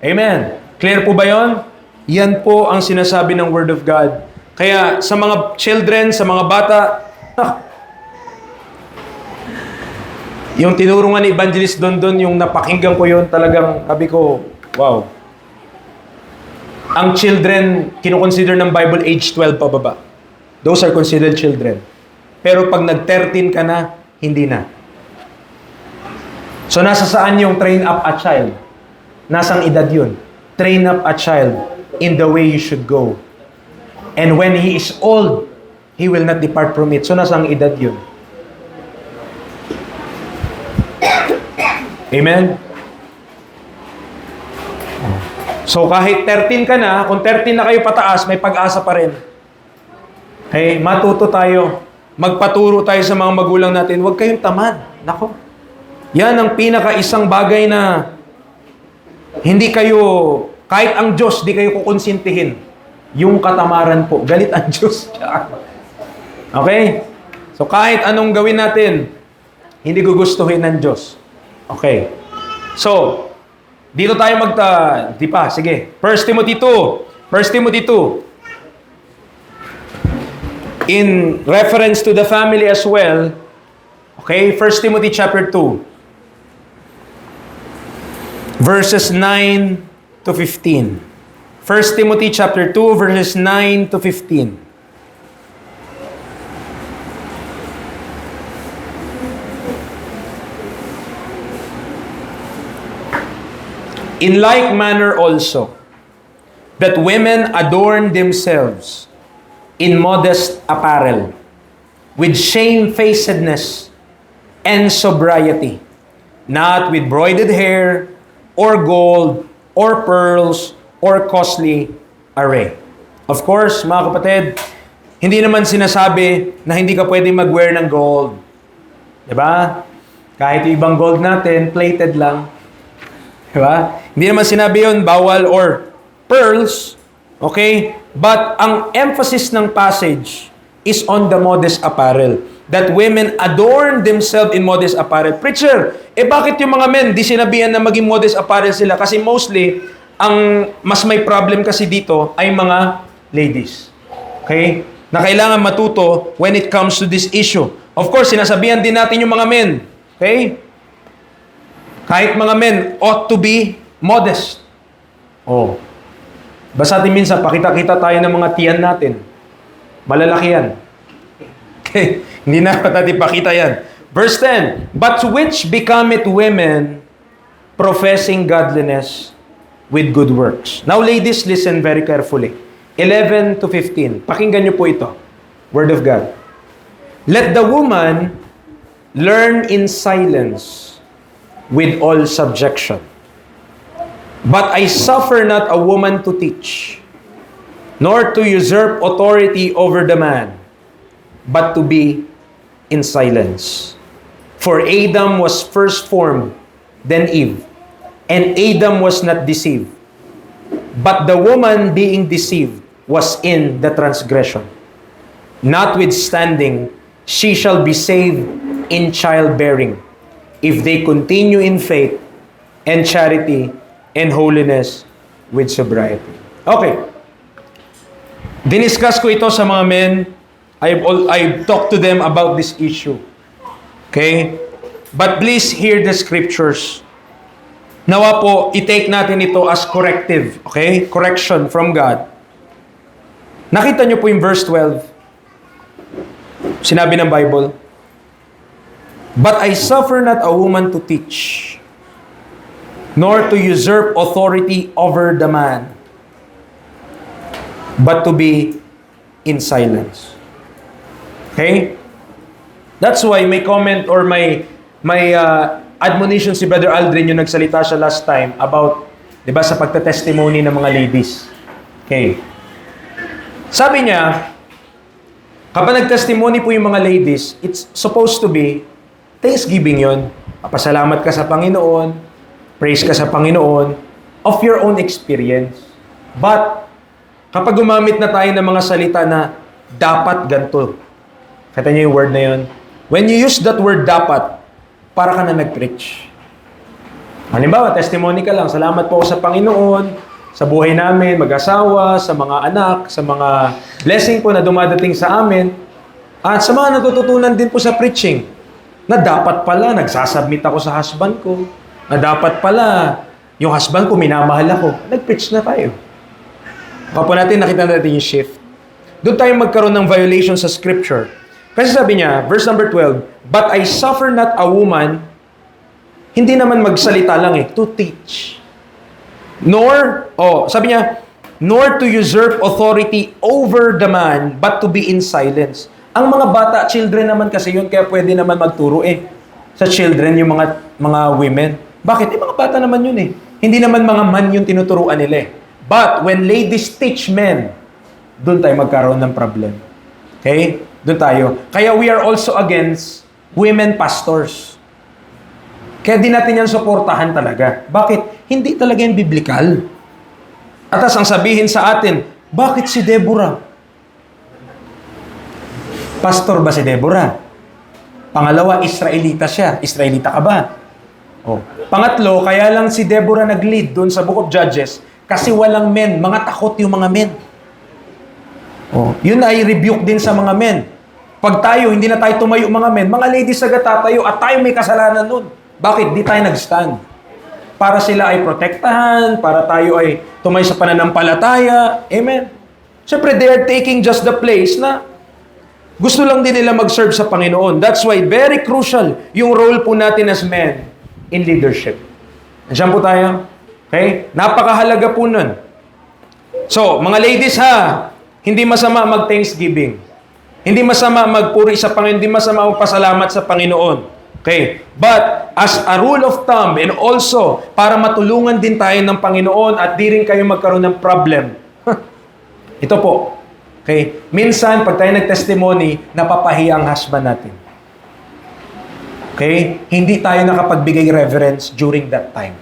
Amen. Clear po ba yon? Yan po ang sinasabi ng Word of God. Kaya sa mga children, sa mga bata, yung tinurungan ni Evangelist Dondon, yung napakinggan ko yon, talagang sabi ko, wow. Ang children, kinukonsider ng Bible age 12 pababa. Those are considered children. Pero pag nag-13 ka na, hindi na. So nasa saan yung train up a child? Nasang edad yun? Train up a child in the way you should go. And when he is old, he will not depart from it. So nasang edad yun? Amen? So kahit 13 ka na, kung 13 na kayo pataas, may pag-asa pa rin. Okay, matuto tayo. Magpaturo tayo sa mga magulang natin. Huwag kayong tamad. Nako. Yan ang pinaka-isang bagay na hindi kayo, kahit ang Diyos, di kayo kukonsintihin. Yung katamaran po. Galit ang Diyos. Okay? So kahit anong gawin natin, hindi gugustuhin ng Diyos. Okay. So, dito tayo di pa, sige. 1 Timothy 2. 1 Timothy 2. In reference to the family as well. Okay, 1 Timothy chapter 2. Verses 9 to 15. 1 Timothy chapter 2, verses 9 to 15. In like manner also, that women adorn themselves in modest apparel, with shamefacedness and sobriety, not with broided hair, or gold, or pearls, or costly array. Of course, mga kapatid, hindi naman sinasabi na hindi ka pwedeng mag-wear ng gold. Diba? Kahit yung ibang gold natin, plated lang. Diba? Hindi naman sinabi yun, bawal or pearls. Okay? But ang emphasis ng passage is on the modest apparel. That women adorn themselves in modest apparel. Preacher, bakit yung mga men di sinabihan na maging modest apparel sila? Kasi mostly, ang mas may problem kasi dito ay mga ladies. Okay? Na kailangan matuto when it comes to this issue. Of course, sinasabihan din natin yung mga men. Okay? Kahit mga men ought to be modest. Oh. Basta din minsan, pakita-kita tayo ng mga tiyan natin. Malalaki yan. Okay? Hindi na natin pakita yan. Verse 10, but which becometh women professing godliness with good works. Now ladies, listen very carefully. 11 to 15. Pakinggan niyo po ito. Word of God. Let the woman learn in silence with all subjection. But I suffer not a woman to teach, nor to usurp authority over the man, but to be in silence. For Adam was first formed, then Eve. And Adam was not deceived. But the woman being deceived was in the transgression. Notwithstanding, she shall be saved in childbearing, if they continue in faith and charity and holiness with sobriety. Okay. Diniscuss ko ito sa mga men. I've talked to them about this issue. Okay? But please hear the scriptures. Nawa po, i-take natin ito as corrective. Okay? Correction from God. Nakita niyo po yung verse 12. Sinabi ng Bible, but I suffer not a woman to teach, nor to usurp authority over the man, but to be in silence. Okay? That's why may comment or may admonition si Brother Aldrin yung nagsalita siya last time about, di ba, sa pagta-testimony ng mga ladies. Okay. Sabi niya, kapag nag-testimony po yung mga ladies, it's supposed to be thanksgiving yon. Papasalamat ka sa Panginoon, praise ka sa Panginoon, of your own experience. But, kapag gumamit na tayo ng mga salita na dapat ganito, kata niyo yung word na yun, when you use that word dapat, para ka na nag-preach. Halimbawa, testimony ka lang, salamat po ako sa Panginoon, sa buhay namin, mag-asawa, sa mga anak, sa mga blessing po na dumadating sa amin, at sa mga natututunan din po sa preaching, na dapat pala, nagsasubmit ako sa husband ko, na dapat pala, yung husband ko, minamahal ako. Nag-preach na tayo. Kapag natin, nakita natin yung shift. Doon tayo magkaroon ng violation sa scripture. Kasi sabi niya, verse number 12, but I suffer not a woman, hindi naman magsalita lang to teach. Nor, sabi niya, nor to usurp authority over the man, but to be in silence. Ang mga bata, children naman kasi yun, kaya pwede naman magturo sa children, yung mga women. Bakit? Mga bata naman yun Hindi naman mga man yung tinuturuan nila But when ladies teach men, doon tayo magkaroon ng problem. Okay? Doon tayo. Kaya we are also against women pastors. Kaya di natin yan suportahan talaga. Bakit? Hindi talaga yung biblical. At ang sabihin sa atin, bakit si Deborah? Pastor ba si Deborah? Pangalawa, Israelita siya. Israelita ka ba? Pangatlo, kaya lang si Deborah nag-lead doon sa Book of Judges kasi walang men. Mga takot yung mga men. Yun ay rebuke din sa mga men. Pag tayo, hindi na tayo tumayo mga men, mga ladies agad tatayo at tayo may kasalanan nun. Bakit? Di tayo nag-stand. Para sila ay protektahan, para tayo ay tumayo sa pananampalataya. Amen. Siyempre, they are taking just the place na gusto lang din nila mag-serve sa Panginoon. That's why very crucial yung role po natin as men in leadership. Nandiyan po tayo. Okay? Napakahalaga po nun. So, mga ladies hindi masama mag-thanksgiving. Hindi masama magpuri sa Panginoon. Hindi masama magpasalamat sa Panginoon. Okay? But, as a rule of thumb, and also, para matulungan din tayo ng Panginoon at di rin kayo magkaroon ng problem. Ito po. Okay? Minsan, pag tayo nag-testimony, napapahiya ang husband natin. Okay? Hindi tayo nakapagbigay reverence during that time.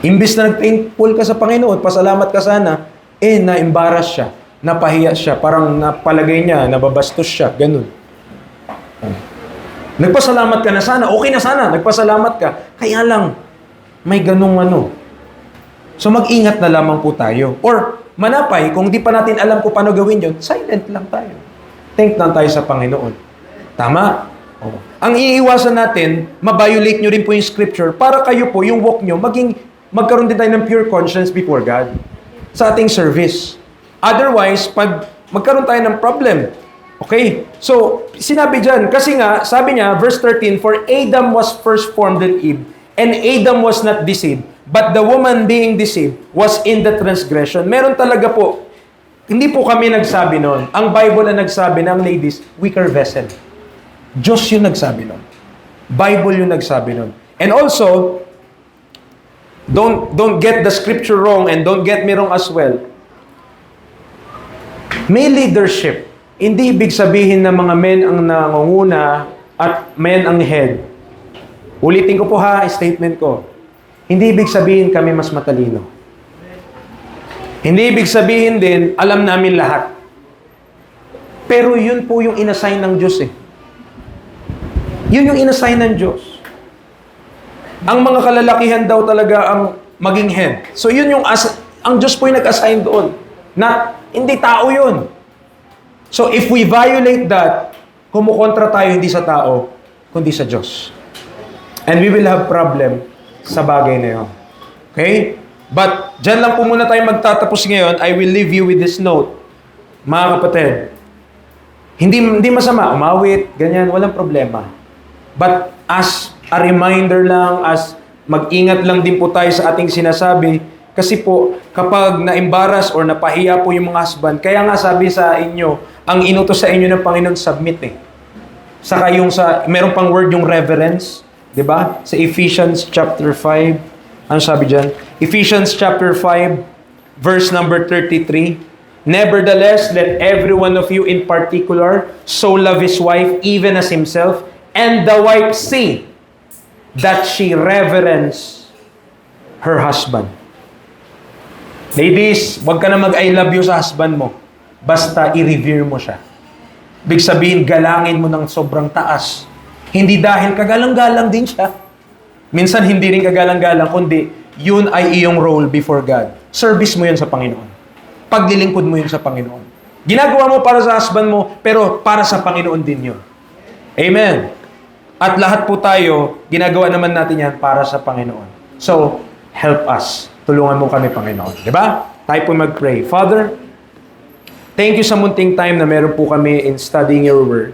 Imbis na nag-thankful ka sa Panginoon, pasalamat ka sana, na-embarrass siya, napahiya siya, parang napalagay niya, nababastos siya, ganun. Nagpasalamat ka na sana, okay na sana, nagpasalamat ka, kaya lang, may ganung So mag-ingat na lamang po tayo. Or, manapay, kung di pa natin alam kung paano gawin yun, silent lang tayo. Thank lang tayo sa Panginoon. Tama? Ang iiwasan natin, ma-violate nyo rin po yung scripture para kayo po, yung walk nyo, magkaroon din tayo ng pure conscience before God sa ating service. Otherwise, pag magkaroon tayo ng problem, okay? So, sinabi dyan, kasi nga, sabi niya, verse 13, for Adam was first formed in Eve, and Adam was not deceived, but the woman being deceived was in the transgression. Meron talaga po, hindi po kami nagsabi noon. Ang Bible na nagsabi ng ladies, weaker vessel. Diyos yung nagsabi noon. Bible yung nagsabi noon. And also, don't get the scripture wrong and don't get me wrong as well. May leadership. Hindi ibig sabihin na mga men ang nangunguna at men ang head. Ulitin ko po statement ko. Hindi ibig sabihin kami mas matalino. Hindi ibig sabihin din, alam namin lahat. Pero yun po yung inassign ng Diyos Yun yung inassign ng Diyos. Ang mga kalalakihan daw talaga ang maging head. So yun yung, ang Diyos po yung nag-assign doon. Na, hindi tao yun. So if we violate that, kumukontra tayo hindi sa tao, kundi sa Diyos. And we will have problem sa bagay na yun. Okay? But, dyan lang po muna tayo magtatapos ngayon. I will leave you with this note. Mga kapatid, hindi masama, umawit, ganyan, walang problema. But, as a reminder lang, as mag-ingat lang din po tayo sa ating sinasabi, kasi po, kapag na-embarrass or napahiya po yung mga husband, kaya nga sabi sa inyo, ang inutos sa inyo ng Panginoon, submit Saka yung meron pang word yung reverence, 'di ba? Sa Ephesians chapter 5, ano sabi diyan? Ephesians chapter 5, verse number 33. Nevertheless, let every one of you in particular so love his wife even as himself, and the wife see that she reverence her husband. Ladies, wag ka na mag-I love you sa husband mo. Basta i-revere mo siya. Big sabihin, galangin mo ng sobrang taas. Hindi dahil kagalang-galang din siya. Minsan hindi rin kagalang-galang, kundi yun ay iyong role before God. Service mo yun sa Panginoon. Paglilingkod mo yun sa Panginoon. Ginagawa mo para sa husband mo, pero para sa Panginoon din yun. Amen. At lahat po tayo, ginagawa naman natin yan para sa Panginoon. So, help us. Tulungan mo kami, Panginoon. Diba? Tayo po mag-pray. Father, thank you sa munting time na meron po kami in studying your word.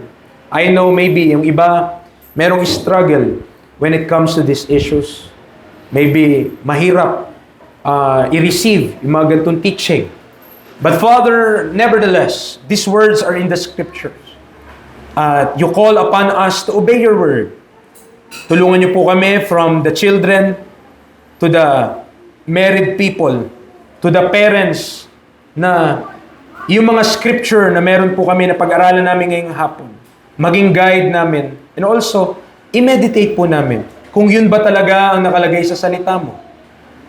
I know maybe yung iba, merong struggle when it comes to these issues. Maybe mahirap i-receive yung mga ganitong teaching. But Father, nevertheless, these words are in the scriptures. You call upon us to obey your word. Tulungan niyo po kami from the children to the married people, to the parents, na yung mga scripture na meron po kami na pag-aralan namin ngayong hapon, maging guide namin, and also, i-meditate po namin kung yun ba talaga ang nakalagay sa salita mo.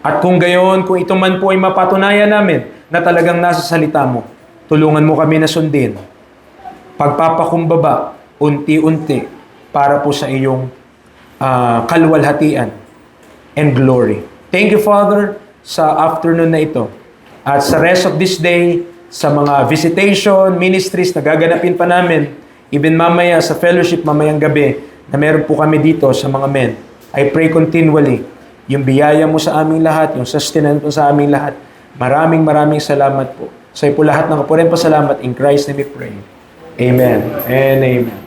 At kung gayon, kung ito man po ay mapatunayan namin na talagang nasa salita mo, tulungan mo kami na sundin. Pagpapakumbaba, unti-unti, para po sa iyong kalwalhatian and glory. Thank you, Father, sa afternoon na ito. At sa rest of this day, sa mga visitation, ministries na gaganapin pa namin, even mamaya sa fellowship, mamayang gabi, na meron po kami dito sa mga men. I pray continually, yung biyaya mo sa aming lahat, yung sustenance mo sa aming lahat. Maraming salamat po. Sa iyo po lahat ng kapuren pasalamat. In Christ name we pray. Amen and amen.